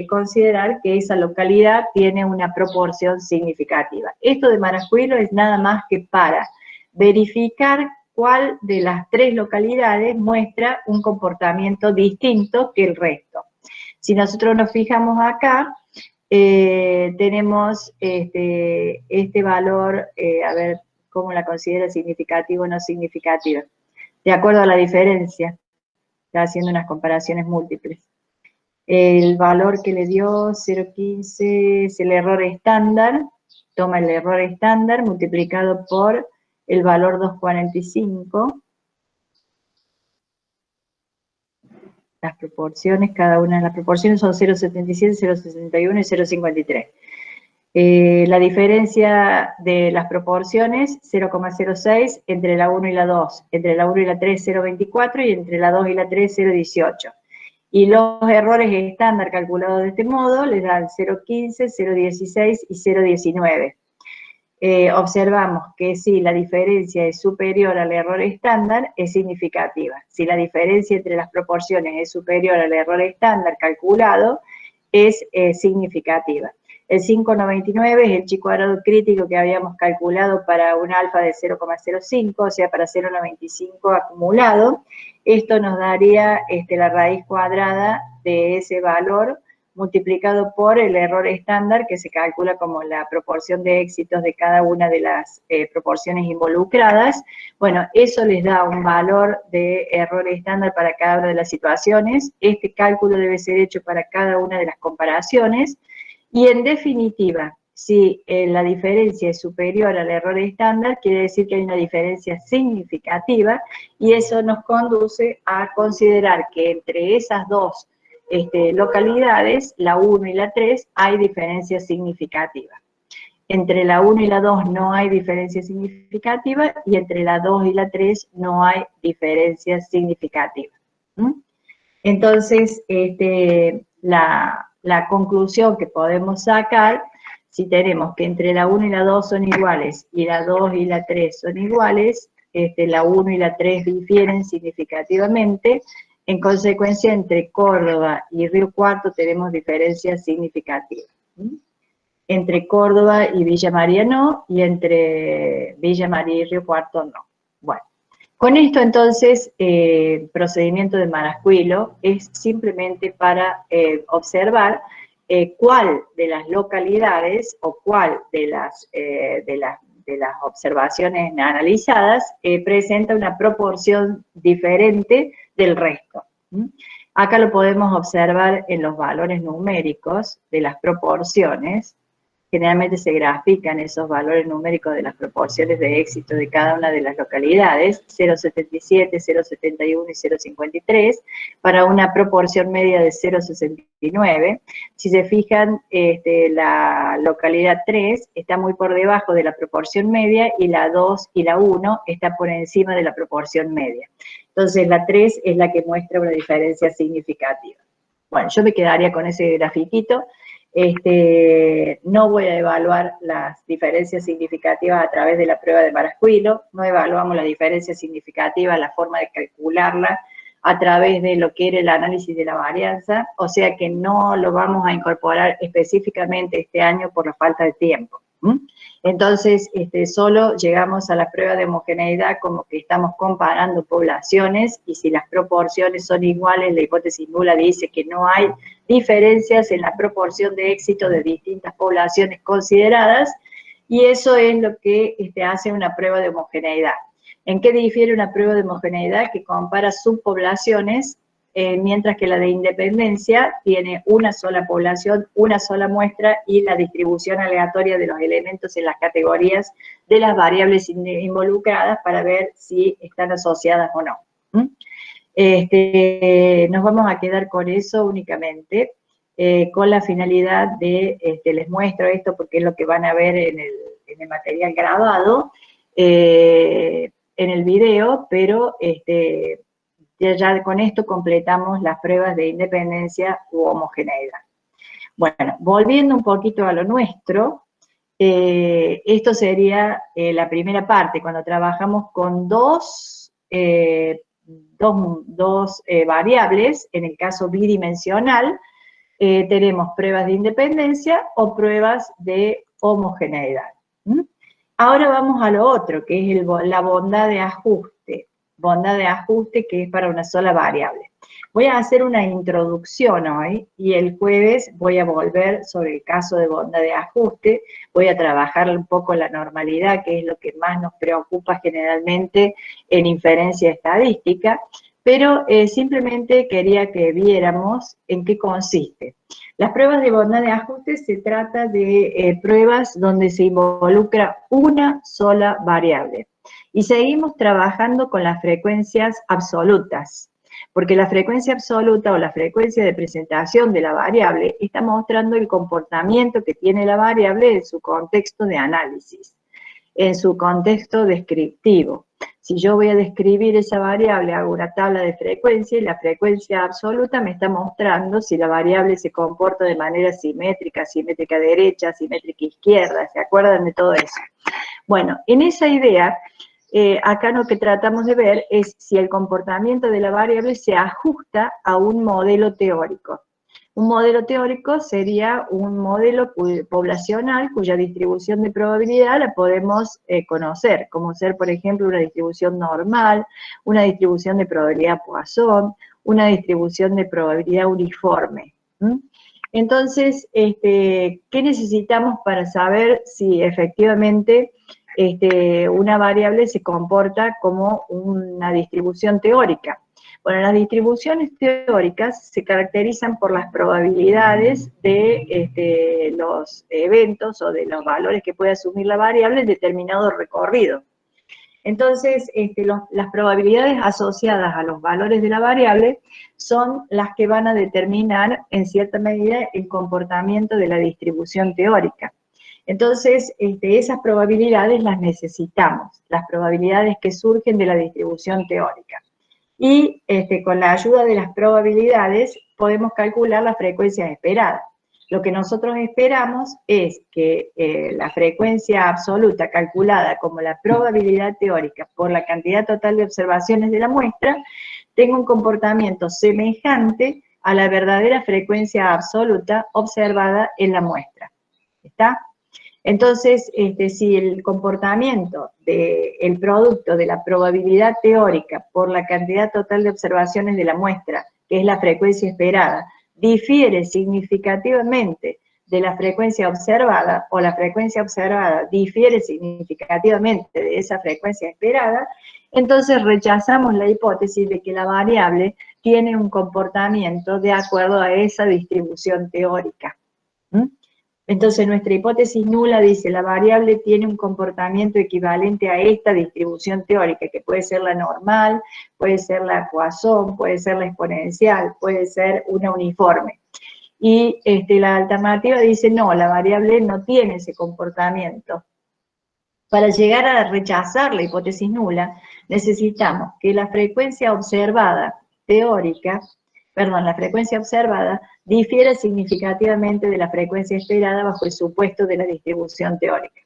considerar que esa localidad tiene una proporción significativa. Esto de Marasquilo es nada más que para verificar cuál de las tres localidades muestra un comportamiento distinto que el resto. Si nosotros nos fijamos acá, tenemos este valor, a ver cómo la considera significativo o no significativa, de acuerdo a la diferencia, está haciendo unas comparaciones múltiples. El valor que le dio 0,15 es el error estándar, toma el error estándar multiplicado por el valor 2,45, las proporciones, cada una de las proporciones son 0,77, 0,61 y 0,53. La diferencia de las proporciones, 0,06 entre la 1 y la 2, entre la 1 y la 3, 0,24 y entre la 2 y la 3, 0,18. Y los errores estándar calculados de este modo les dan 0,15, 0,16 y 0,19. Observamos que si la diferencia es superior al error estándar, es significativa. Si la diferencia entre las proporciones es superior al error estándar calculado, es significativa. El 5,99 es el chi cuadrado crítico que habíamos calculado para un alfa de 0,05, o sea, para 0,95 acumulado. Esto nos daría la raíz cuadrada de ese valor multiplicado por el error estándar, que se calcula como la proporción de éxitos de cada una de las proporciones involucradas. Bueno, eso les da un valor de error estándar para cada una de las situaciones. Este cálculo debe ser hecho para cada una de las comparaciones. Y en definitiva, si la diferencia es superior al error estándar, quiere decir que hay una diferencia significativa, y eso nos conduce a considerar que entre esas dos localidades, la 1 y la 3, hay diferencia significativa. Entre la 1 y la 2 no hay diferencia significativa, y entre la 2 y la 3 no hay diferencia significativa. Entonces, la conclusión que podemos sacar, si tenemos que entre la 1 y la 2 son iguales, y la 2 y la 3 son iguales, la 1 y la 3 difieren significativamente, En consecuencia, entre Córdoba y Río Cuarto tenemos diferencias significativas. Entre Córdoba y Villa María no, y entre Villa María y Río Cuarto no. Bueno, con esto entonces, el procedimiento de Marascuilo es simplemente para observar cuál de las localidades o cuál de las observaciones analizadas presenta una proporción diferente del resto. Acá lo podemos observar en los valores numéricos de las proporciones. Generalmente se grafican esos valores numéricos de las proporciones de éxito de cada una de las localidades, 0,77, 0,71 y 0,53, para una proporción media de 0,69. Si se fijan, la localidad 3 está muy por debajo de la proporción media, y la 2 y la 1 está por encima de la proporción media. Entonces la 3 es la que muestra una diferencia significativa. Bueno, yo me quedaría con ese grafiquito. No voy a evaluar las diferencias significativas a través de la prueba de Marascuilo, no evaluamos la diferencia significativa, la forma de calcularla a través de lo que era el análisis de la varianza, o sea que no lo vamos a incorporar específicamente este año por la falta de tiempo. Entonces, solo llegamos a la prueba de homogeneidad como que estamos comparando poblaciones, y si las proporciones son iguales, la hipótesis nula dice que no hay diferencias en la proporción de éxito de distintas poblaciones consideradas, y eso es lo que hace una prueba de homogeneidad. ¿En qué difiere una prueba de homogeneidad? Que compara subpoblaciones, mientras que la de independencia tiene una sola población, una sola muestra, y la distribución aleatoria de los elementos en las categorías de las variables involucradas para ver si están asociadas o no. Nos vamos a quedar con eso únicamente, con la finalidad de, les muestro esto porque es lo que van a ver en el material grabado, en el video, pero ya con esto completamos las pruebas de independencia u homogeneidad. Bueno, volviendo un poquito a lo nuestro, esto sería la primera parte, cuando trabajamos con dos variables, en el caso bidimensional, tenemos pruebas de independencia o pruebas de homogeneidad. Ahora vamos a lo otro, que es la bondad de ajuste. Bondad de ajuste que es para una sola variable. Voy a hacer una introducción hoy, y el jueves voy a volver sobre el caso de bondad de ajuste. Voy a trabajar un poco la normalidad, que es lo que más nos preocupa generalmente en inferencia estadística, pero simplemente quería que viéramos en qué consiste. Las pruebas de bondad de ajuste se trata de pruebas donde se involucra una sola variable. Y seguimos trabajando con las frecuencias absolutas, porque la frecuencia absoluta o la frecuencia de presentación de la variable está mostrando el comportamiento que tiene la variable en su contexto de análisis, en su contexto descriptivo. Si yo voy a describir esa variable, hago una tabla de frecuencia, y la frecuencia absoluta me está mostrando si la variable se comporta de manera simétrica, simétrica derecha, simétrica izquierda. ¿Se acuerdan de todo eso? Bueno, en esa idea, acá lo que tratamos de ver es si el comportamiento de la variable se ajusta a un modelo teórico. Un modelo teórico sería un modelo poblacional cuya distribución de probabilidad la podemos conocer, como ser, por ejemplo, una distribución normal, una distribución de probabilidad Poisson, una distribución de probabilidad uniforme. Entonces, ¿qué necesitamos para saber si efectivamente una variable se comporta como una distribución teórica? Bueno, las distribuciones teóricas se caracterizan por las probabilidades de los eventos o de los valores que puede asumir la variable en determinado recorrido. Entonces, las probabilidades asociadas a los valores de la variable son las que van a determinar, en cierta medida, el comportamiento de la distribución teórica. Entonces, esas probabilidades las necesitamos, las probabilidades que surgen de la distribución teórica. Y con la ayuda de las probabilidades podemos calcular las frecuencias esperadas. Lo que nosotros esperamos es que la frecuencia absoluta calculada como la probabilidad teórica por la cantidad total de observaciones de la muestra tenga un comportamiento semejante a la verdadera frecuencia absoluta observada en la muestra. ¿Está? Entonces, si el comportamiento del producto de la probabilidad teórica por la cantidad total de observaciones de la muestra, que es la frecuencia esperada, difiere significativamente de la frecuencia observada, o la frecuencia observada difiere significativamente de esa frecuencia esperada, entonces rechazamos la hipótesis de que la variable tiene un comportamiento de acuerdo a esa distribución teórica. ¿Mm? Entonces nuestra hipótesis nula dice la variable tiene un comportamiento equivalente a esta distribución teórica, que puede ser la normal, puede ser la Poisson, puede ser la exponencial, puede ser una uniforme. Y la alternativa dice no, la variable no tiene ese comportamiento. Para llegar a rechazar la hipótesis nula, necesitamos que la frecuencia observada teórica, la frecuencia observada difiere significativamente de la frecuencia esperada bajo el supuesto de la distribución teórica.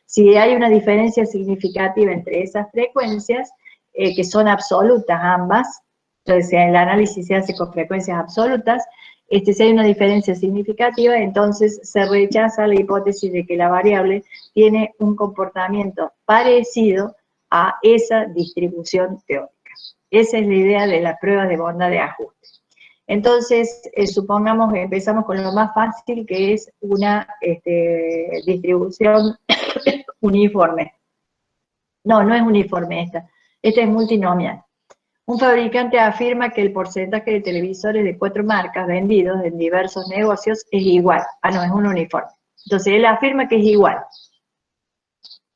Si hay una diferencia significativa entre esas frecuencias, que son absolutas ambas, entonces el análisis se hace con frecuencias absolutas, si hay una diferencia significativa, entonces se rechaza la hipótesis de que la variable tiene un comportamiento parecido a esa distribución teórica. Esa es la idea de la prueba de bondad de ajuste. Entonces, supongamos que empezamos con lo más fácil, que es una distribución uniforme. No, no es uniforme esta es multinomial. Un fabricante afirma que el porcentaje de televisores de 4 marcas vendidos en diversos negocios es igual. Ah, no, es un uniforme. Entonces, él afirma que es igual.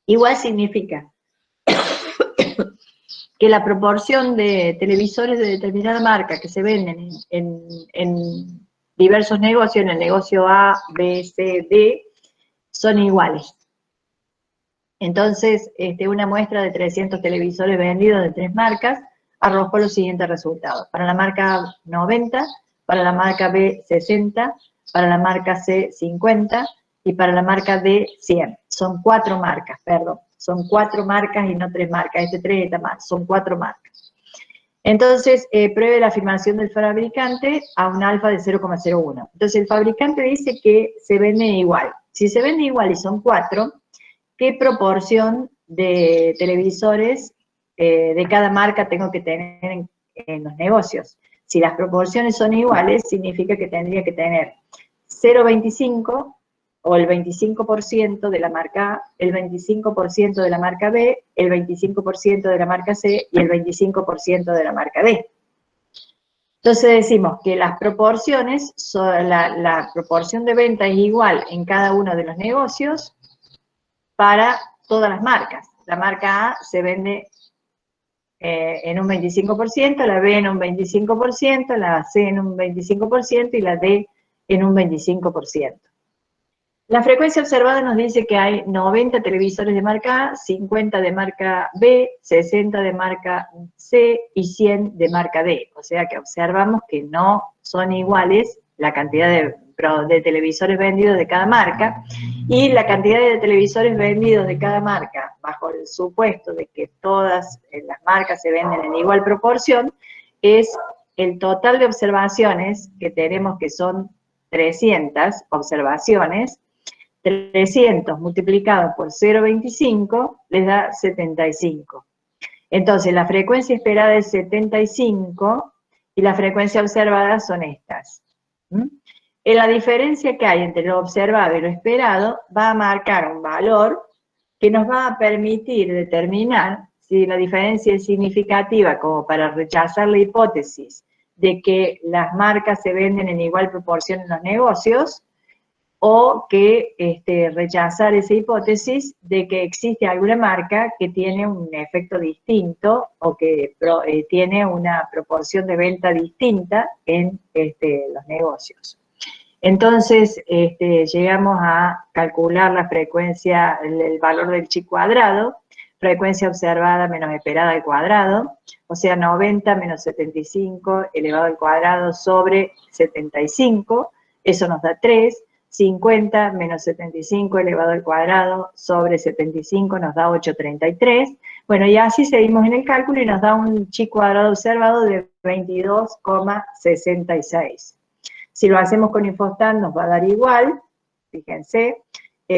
Igual significa que la proporción de televisores de determinada marca que se venden en diversos negocios, en el negocio A, B, C, D, son iguales. Entonces, una muestra de 300 televisores vendidos de 3 marcas arrojó los siguientes resultados. Para la marca A, 90, para la marca B, 60, para la marca C, 50, y para la marca D, 100. Son 4 marcas, perdón. Son 4 marcas y no 3 marcas. 3 está mal, son 4 marcas. Entonces, pruebe la afirmación del fabricante a un alfa de 0,01. Entonces, el fabricante dice que se vende igual. Si se vende igual y son 4, ¿qué proporción de televisores de cada marca tengo que tener en los negocios? Si las proporciones son iguales, significa que tendría que tener 0,25 o el 25% de la marca A, el 25% de la marca B, el 25% de la marca C y el 25% de la marca D. Entonces decimos que las proporciones, la proporción de venta es igual en cada uno de los negocios para todas las marcas. La marca A se vende en un 25%, la B en un 25%, la C en un 25% y la D en un 25%. La frecuencia observada nos dice que hay 90 televisores de marca A, 50 de marca B, 60 de marca C y 100 de marca D. O sea que observamos que no son iguales la cantidad de televisores vendidos de cada marca, y la cantidad de televisores vendidos de cada marca, bajo el supuesto de que todas las marcas se venden en igual proporción, es el total de observaciones que tenemos, que son 300 observaciones. 300 multiplicado por 0,25 les da 75. Entonces, la frecuencia esperada es 75 y la frecuencia observada son estas. La diferencia que hay entre lo observado y lo esperado va a marcar un valor que nos va a permitir determinar si la diferencia es significativa como para rechazar la hipótesis de que las marcas se venden en igual proporción en los negocios, o que rechazar esa hipótesis de que existe alguna marca que tiene un efecto distinto o que tiene una proporción de venta distinta en los negocios. Entonces, llegamos a calcular la frecuencia, el valor del chi cuadrado, frecuencia observada menos esperada al cuadrado, o sea, 90 menos 75 elevado al cuadrado sobre 75, eso nos da 3, 50 menos 75 elevado al cuadrado sobre 75 nos da 833. Bueno, y así seguimos en el cálculo y nos da un chi cuadrado observado de 22,66. Si lo hacemos con Infostat nos va a dar igual, fíjense.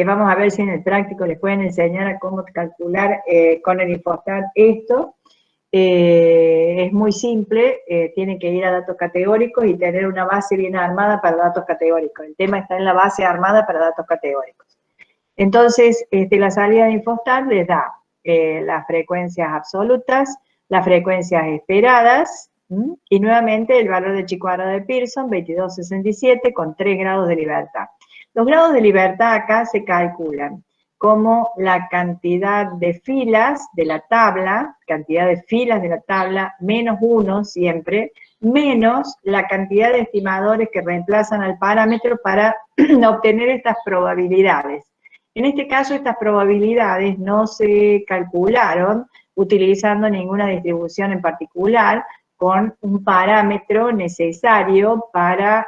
Vamos a ver si en el práctico les pueden enseñar a cómo calcular con el Infostat esto. Es muy simple, tienen que ir a datos categóricos y tener una base bien armada para datos categóricos. El tema está en la base armada para datos categóricos. Entonces, la salida de Infostat les da las frecuencias absolutas, las frecuencias esperadas, y nuevamente el valor de chi cuadrado de Pearson, 22,67, con 3 grados de libertad. Los grados de libertad acá se calculan como la cantidad de filas de la tabla, menos 1 siempre, menos la cantidad de estimadores que reemplazan al parámetro para obtener estas probabilidades. En este caso, estas probabilidades no se calcularon utilizando ninguna distribución en particular, con un parámetro necesario para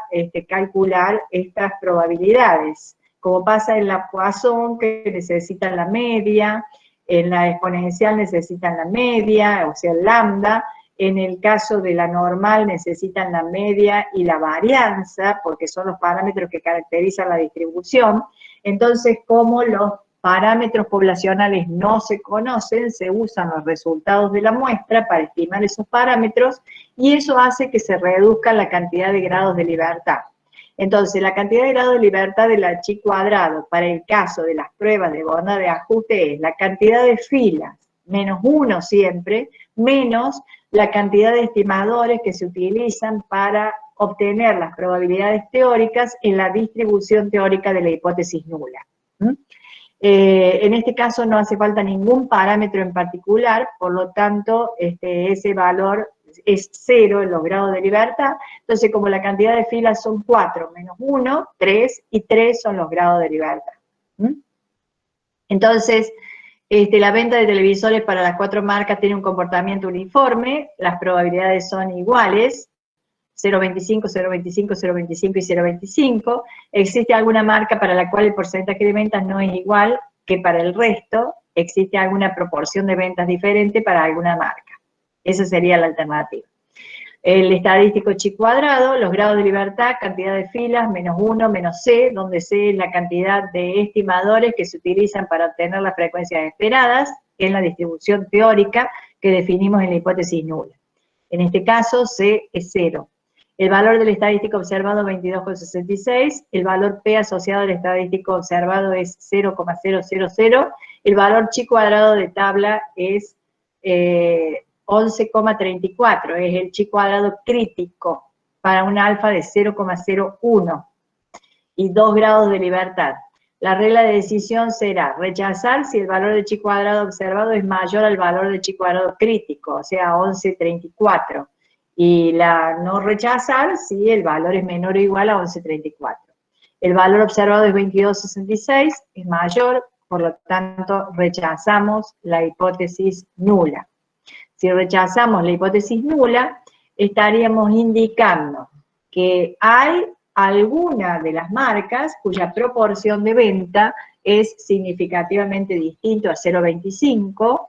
calcular estas probabilidades. Como pasa en la Poisson, que necesitan la media, en la exponencial necesitan la media, o sea, el lambda. En el caso de la normal necesitan la media y la varianza, porque son los parámetros que caracterizan la distribución. Entonces, como los parámetros poblacionales no se conocen, se usan los resultados de la muestra para estimar esos parámetros, y eso hace que se reduzca la cantidad de grados de libertad. Entonces, la cantidad de grados de libertad de la chi cuadrado para el caso de las pruebas de bondad de ajuste es la cantidad de filas, menos 1 siempre, menos la cantidad de estimadores que se utilizan para obtener las probabilidades teóricas en la distribución teórica de la hipótesis nula. En este caso no hace falta ningún parámetro en particular, por lo tanto, ese valor es 0 en los grados de libertad. Entonces, como la cantidad de filas son 4 menos 1, 3, y 3 son los grados de libertad. Entonces, la venta de televisores para las 4 marcas tiene un comportamiento uniforme, las probabilidades son iguales, 0,25, 0,25, 0,25 y 0,25. Existe alguna marca para la cual el porcentaje de ventas no es igual que para el resto, existe alguna proporción de ventas diferente para alguna marca. Esa sería la alternativa. El estadístico chi cuadrado, los grados de libertad, cantidad de filas, menos 1, menos c, donde c es la cantidad de estimadores que se utilizan para obtener las frecuencias esperadas en la distribución teórica que definimos en la hipótesis nula. En este caso, c es 0. El valor del estadístico observado 22,66, el valor P asociado al estadístico observado es 0,000, el valor chi cuadrado de tabla es 11,34, es el chi cuadrado crítico para un alfa de 0,01 y 2 grados de libertad. La regla de decisión será rechazar si el valor de chi cuadrado observado es mayor al valor de chi cuadrado crítico, o sea, 11,34. Y la no rechazar si el valor es menor o igual a 11,34. El valor observado es 22,66, es mayor, por lo tanto rechazamos la hipótesis nula. Si rechazamos la hipótesis nula, estaríamos indicando que hay alguna de las marcas cuya proporción de venta es significativamente distinto a 0,25,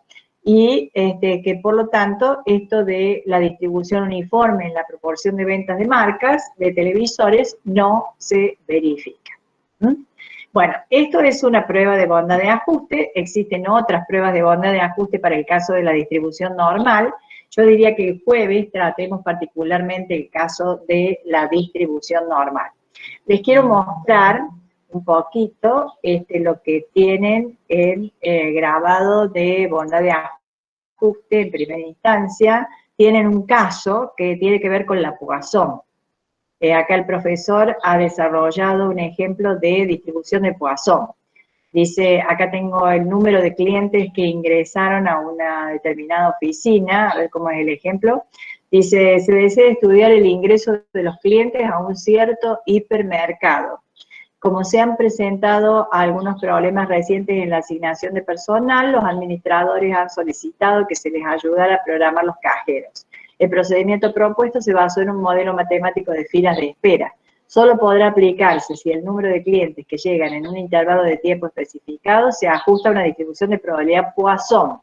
y que por lo tanto esto de la distribución uniforme en la proporción de ventas de marcas de televisores no se verifica. Bueno, esto es una prueba de bondad de ajuste, existen otras pruebas de bondad de ajuste para el caso de la distribución normal. Yo diría que el jueves tratemos particularmente el caso de la distribución normal. Les quiero mostrar un poquito lo que tienen el grabado de bondad de ajuste en primera instancia. Tienen un caso que tiene que ver con la Poisson. Acá el profesor ha desarrollado un ejemplo de distribución de Poisson. Dice, acá tengo el número de clientes que ingresaron a una determinada oficina, a ver cómo es el ejemplo. Dice, se desea estudiar el ingreso de los clientes a un cierto hipermercado. Como se han presentado algunos problemas recientes en la asignación de personal, los administradores han solicitado que se les ayudara a programar los cajeros. El procedimiento propuesto se basó en un modelo matemático de filas de espera. solo podrá aplicarse si el número de clientes que llegan en un intervalo de tiempo especificado se ajusta a una distribución de probabilidad Poisson.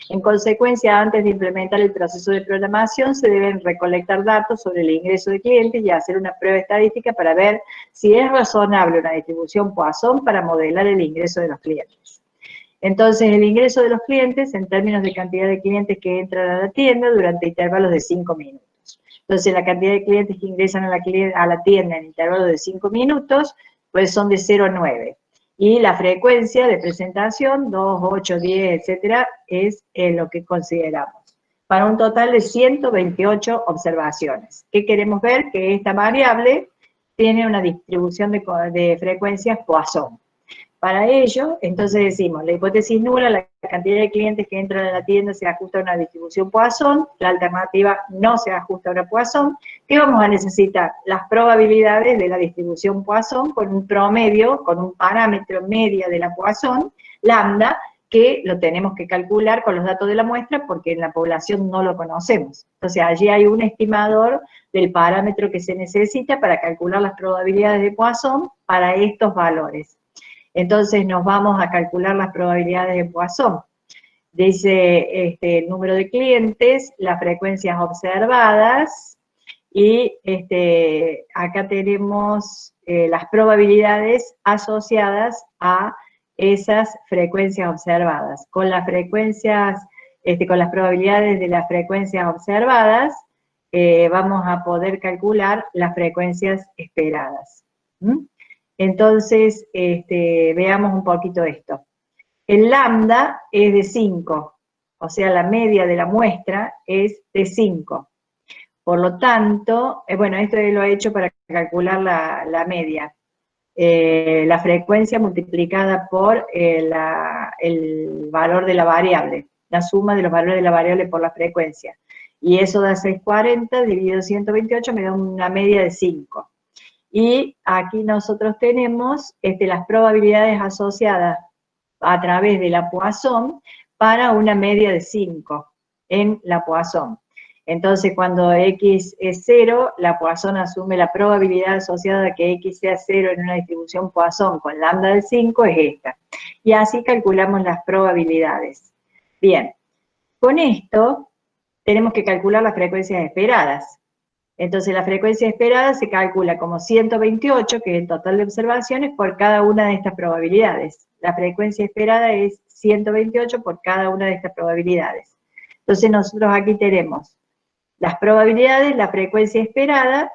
En consecuencia, antes de implementar el proceso de programación, se deben recolectar datos sobre el ingreso de clientes y hacer una prueba estadística para ver si es razonable una distribución Poisson para modelar el ingreso de los clientes. Entonces, el ingreso de los clientes, en términos de cantidad de clientes que entran a la tienda durante intervalos de 5 minutos. Entonces, la cantidad de clientes que ingresan a la tienda en intervalos de 5 minutos, pues son de 0 a 9. Y la frecuencia de presentación, 2, 8, 10, etcétera, es lo que consideramos. Para un total de 128 observaciones. ¿Qué queremos ver? Que esta variable tiene una distribución de frecuencias Poisson. Para ello, entonces decimos, la hipótesis nula, la cantidad de clientes que entran a la tienda se ajusta a una distribución Poisson, la alternativa no se ajusta a una Poisson. ¿Qué vamos a necesitar? Las probabilidades de la distribución Poisson con un promedio, con un parámetro media de la Poisson, lambda, que lo tenemos que calcular con los datos de la muestra porque en la población no lo conocemos. Entonces allí hay un estimador del parámetro que se necesita para calcular las probabilidades de Poisson para estos valores. Entonces nos vamos a calcular las probabilidades de Poisson. Dice el número de clientes, las frecuencias observadas, y acá tenemos las probabilidades asociadas a esas frecuencias observadas. Con las frecuencias, con las probabilidades de las frecuencias observadas, vamos a poder calcular las frecuencias esperadas. Entonces, veamos un poquito esto. El lambda es de 5, o sea, la media de la muestra es de 5. Por lo tanto, bueno, esto lo he hecho para calcular la media. La frecuencia multiplicada por el valor de la variable, la suma de los valores de la variable por la frecuencia. Y eso da 640, dividido 128, me da una media de 5. Y aquí nosotros tenemos las probabilidades asociadas a través de la Poisson para una media de 5 en la Poisson. Entonces, cuando x es 0, la Poisson asume la probabilidad asociada a que x sea 0 en una distribución Poisson con lambda de 5 es esta. Y así calculamos las probabilidades. Bien, con esto tenemos que calcular las frecuencias esperadas. Entonces, la frecuencia esperada se calcula como 128, que es el total de observaciones, por cada una de estas probabilidades. La frecuencia esperada es 128 por cada una de estas probabilidades. Entonces, nosotros aquí tenemos las probabilidades, la frecuencia esperada.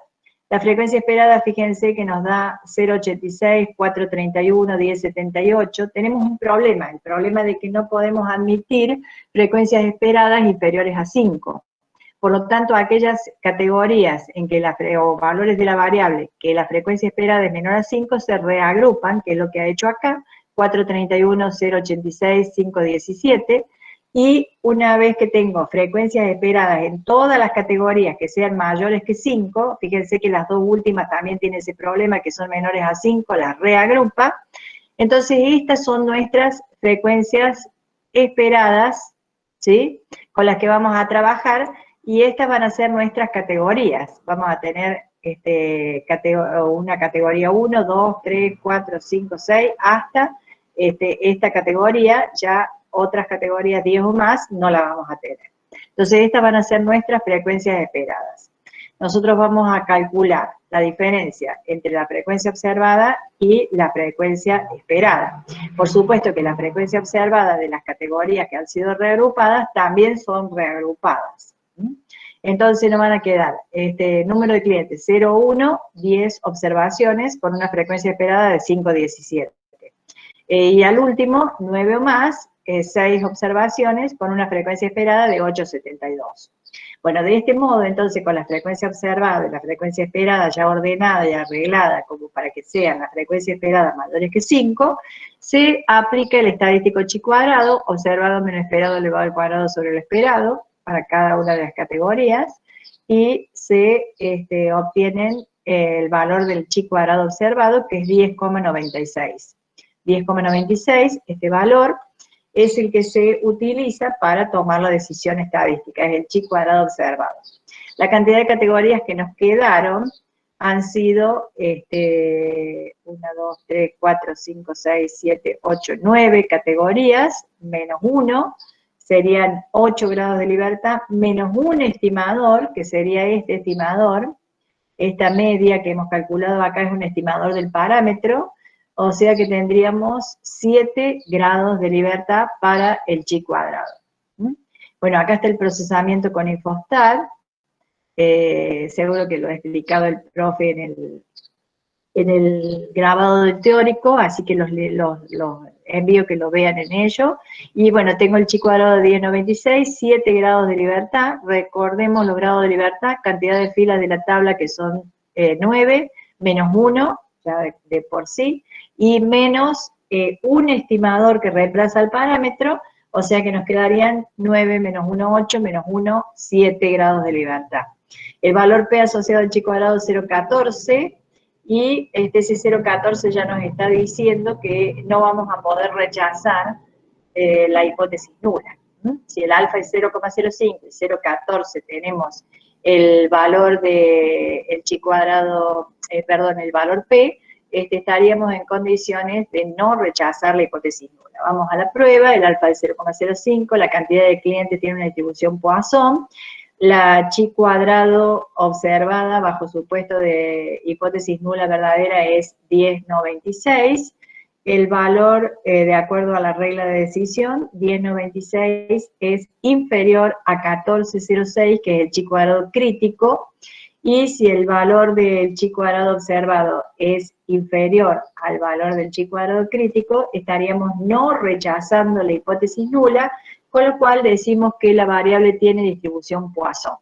La frecuencia esperada, fíjense que nos da 0,86, 4,31, 10,78. Tenemos un problema, el problema de que no podemos admitir frecuencias esperadas inferiores a 5. Por lo tanto, aquellas categorías en que o valores de la variable que la frecuencia esperada es menor a 5 se reagrupan, que es lo que ha hecho acá, 431, 086, 517, y una vez que tengo frecuencias esperadas en todas las categorías que sean mayores que 5, fíjense que las dos últimas también tienen ese problema, que son menores a 5, las reagrupa. Entonces, estas son nuestras frecuencias esperadas, ¿sí?, con las que vamos a trabajar. Y estas van a ser nuestras categorías. Vamos a tener una categoría 1, 2, 3, 4, 5, 6, hasta esta categoría. Ya otras categorías 10 o más no la vamos a tener. Entonces, estas van a ser nuestras frecuencias esperadas. Nosotros vamos a calcular la diferencia entre la frecuencia observada y la frecuencia esperada. Por supuesto que la frecuencia observada de las categorías que han sido reagrupadas también son reagrupadas. Entonces nos van a quedar número de clientes 0, 1, 10 observaciones con una frecuencia esperada de 5,17. Y al último, 9 o más, 6 observaciones con una frecuencia esperada de 8,72. Bueno, de este modo, entonces, con la frecuencia observada y la frecuencia esperada ya ordenada y arreglada como para que sean las frecuencias esperadas mayores que 5, se aplica el estadístico chi cuadrado, observado menos esperado elevado al cuadrado sobre lo esperado, para cada una de las categorías, y se obtienen el valor del chi cuadrado observado, que es 10,96. 10,96, este valor, es el que se utiliza para tomar la decisión estadística, es el chi cuadrado observado. La cantidad de categorías que nos quedaron han sido 1, 2, 3, 4, 5, 6, 7, 8, 9 categorías, menos 1, serían 8 grados de libertad, menos un estimador, que sería este estimador. Esta media que hemos calculado acá es un estimador del parámetro, o sea que tendríamos 7 grados de libertad para el chi cuadrado. Bueno, acá está el procesamiento con Infostar, seguro que lo ha explicado el profe en el grabado del teórico, así que los envío que lo vean en ello. Y bueno, tengo el chi cuadrado de 1096, 7 grados de libertad, recordemos los grados de libertad, cantidad de filas de la tabla que son 9, menos 1, ya de por sí, y menos un estimador que reemplaza el parámetro, o sea que nos quedarían 9 menos 1, 8, menos 1, 7 grados de libertad. El valor P asociado al chi cuadrado 0,14, y ese 0,14 ya nos está diciendo que no vamos a poder rechazar la hipótesis nula. Si el alfa es 0,05 y 0,14 tenemos el valor de el chi cuadrado, el valor P, estaríamos en condiciones de no rechazar la hipótesis nula. Vamos a la prueba, el alfa es 0,05, la cantidad de clientes tiene una distribución Poisson, la chi cuadrado observada bajo supuesto de hipótesis nula verdadera es 10,96. El valor, de acuerdo a la regla de decisión, 10,96 es inferior a 14,06, que es el chi cuadrado crítico, y si el valor del chi cuadrado observado es inferior al valor del chi cuadrado crítico, estaríamos no rechazando la hipótesis nula, con lo cual decimos que la variable tiene distribución Poisson.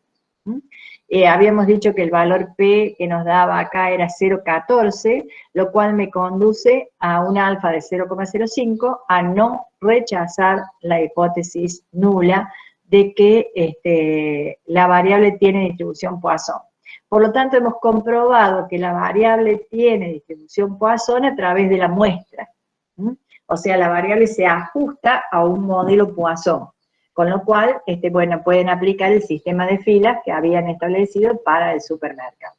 Habíamos dicho que el valor P que nos daba acá era 0,14, lo cual me conduce a un alfa de 0,05, a no rechazar la hipótesis nula de que la variable tiene distribución Poisson. Por lo tanto, hemos comprobado que la variable tiene distribución Poisson a través de la muestra. O sea, la variable se ajusta a un modelo Poisson, con lo cual, bueno, pueden aplicar el sistema de filas que habían establecido para el supermercado.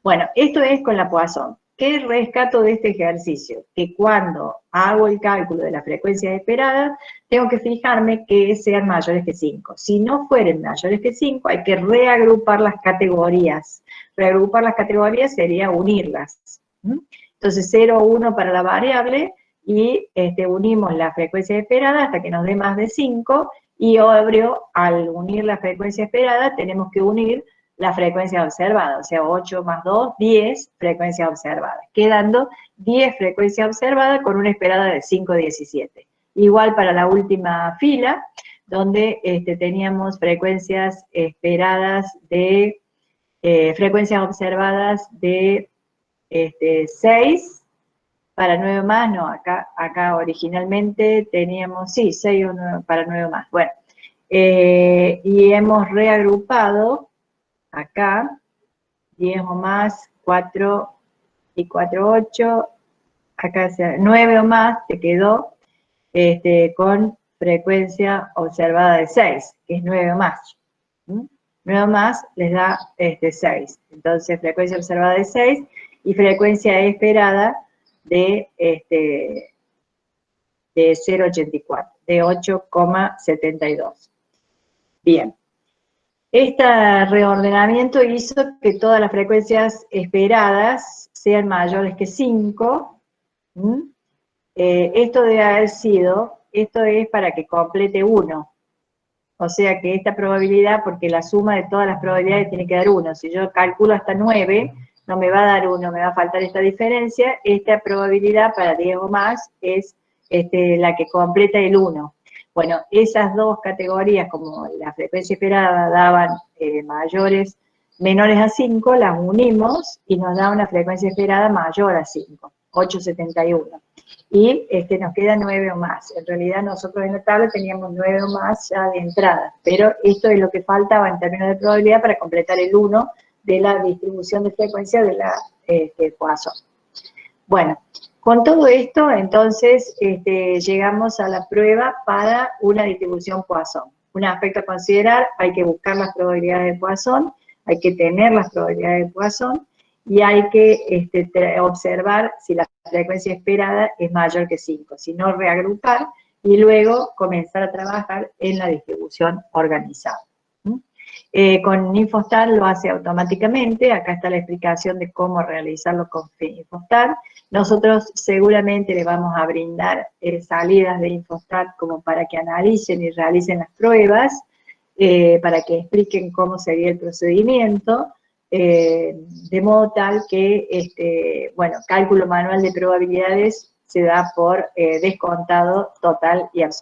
Bueno, esto es con la Poisson. ¿Qué rescato de este ejercicio? Que cuando hago el cálculo de las frecuencias esperadas, tengo que fijarme que sean mayores que 5. Si no fueren mayores que 5, hay que reagrupar las categorías. Reagrupar las categorías sería unirlas. Entonces, 0, 1 para la variable, y unimos la frecuencia esperada hasta que nos dé más de 5, y obvio, al unir la frecuencia esperada, tenemos que unir la frecuencia observada, o sea, 8 más 2, 10 frecuencias observadas, quedando 10 frecuencias observadas con una esperada de 5,17. Igual para la última fila, donde teníamos frecuencias esperadas de, frecuencias observadas de 6, para 9 más, no, acá originalmente teníamos, sí, 6 o 9, para 9 más. Bueno, y hemos reagrupado acá 10 o más, 4 y 4, 8, acá 9 o más, te quedó con frecuencia observada de 6, que es 9 o más. 9 o más les da 6. Entonces, frecuencia observada de 6 y frecuencia esperada de 0,84, de 8,72. Bien. Este reordenamiento hizo que todas las frecuencias esperadas sean mayores que 5. Esto debe haber sido, esto es para que complete 1. O sea que esta probabilidad, porque la suma de todas las probabilidades tiene que dar 1. Si yo calculo hasta 9, no me va a dar 1, me va a faltar esta diferencia. Esta probabilidad para 10 o más es la que completa el 1. Bueno, esas dos categorías, como la frecuencia esperada daban menores a 5, las unimos y nos da una frecuencia esperada mayor a 5, 8,71. Y nos queda 9 o más. En realidad nosotros en la tabla teníamos 9 o más ya de entrada, pero esto es lo que faltaba en términos de probabilidad para completar el 1 de la distribución de frecuencia de la Poisson. Bueno, con todo esto, entonces, llegamos a la prueba para una distribución Poisson. Un aspecto a considerar, hay que buscar las probabilidades de Poisson, hay que tener las probabilidades de Poisson, y hay que observar si la frecuencia esperada es mayor que 5, si no reagrupar y luego comenzar a trabajar en la distribución organizada. Con Infostar lo hace automáticamente, acá está la explicación de cómo realizarlo con Infostar. Nosotros seguramente le vamos a brindar salidas de Infostar como para que analicen y realicen las pruebas, para que expliquen cómo sería el procedimiento, de modo tal que, bueno, cálculo manual de probabilidades se da por descontado total y absoluto.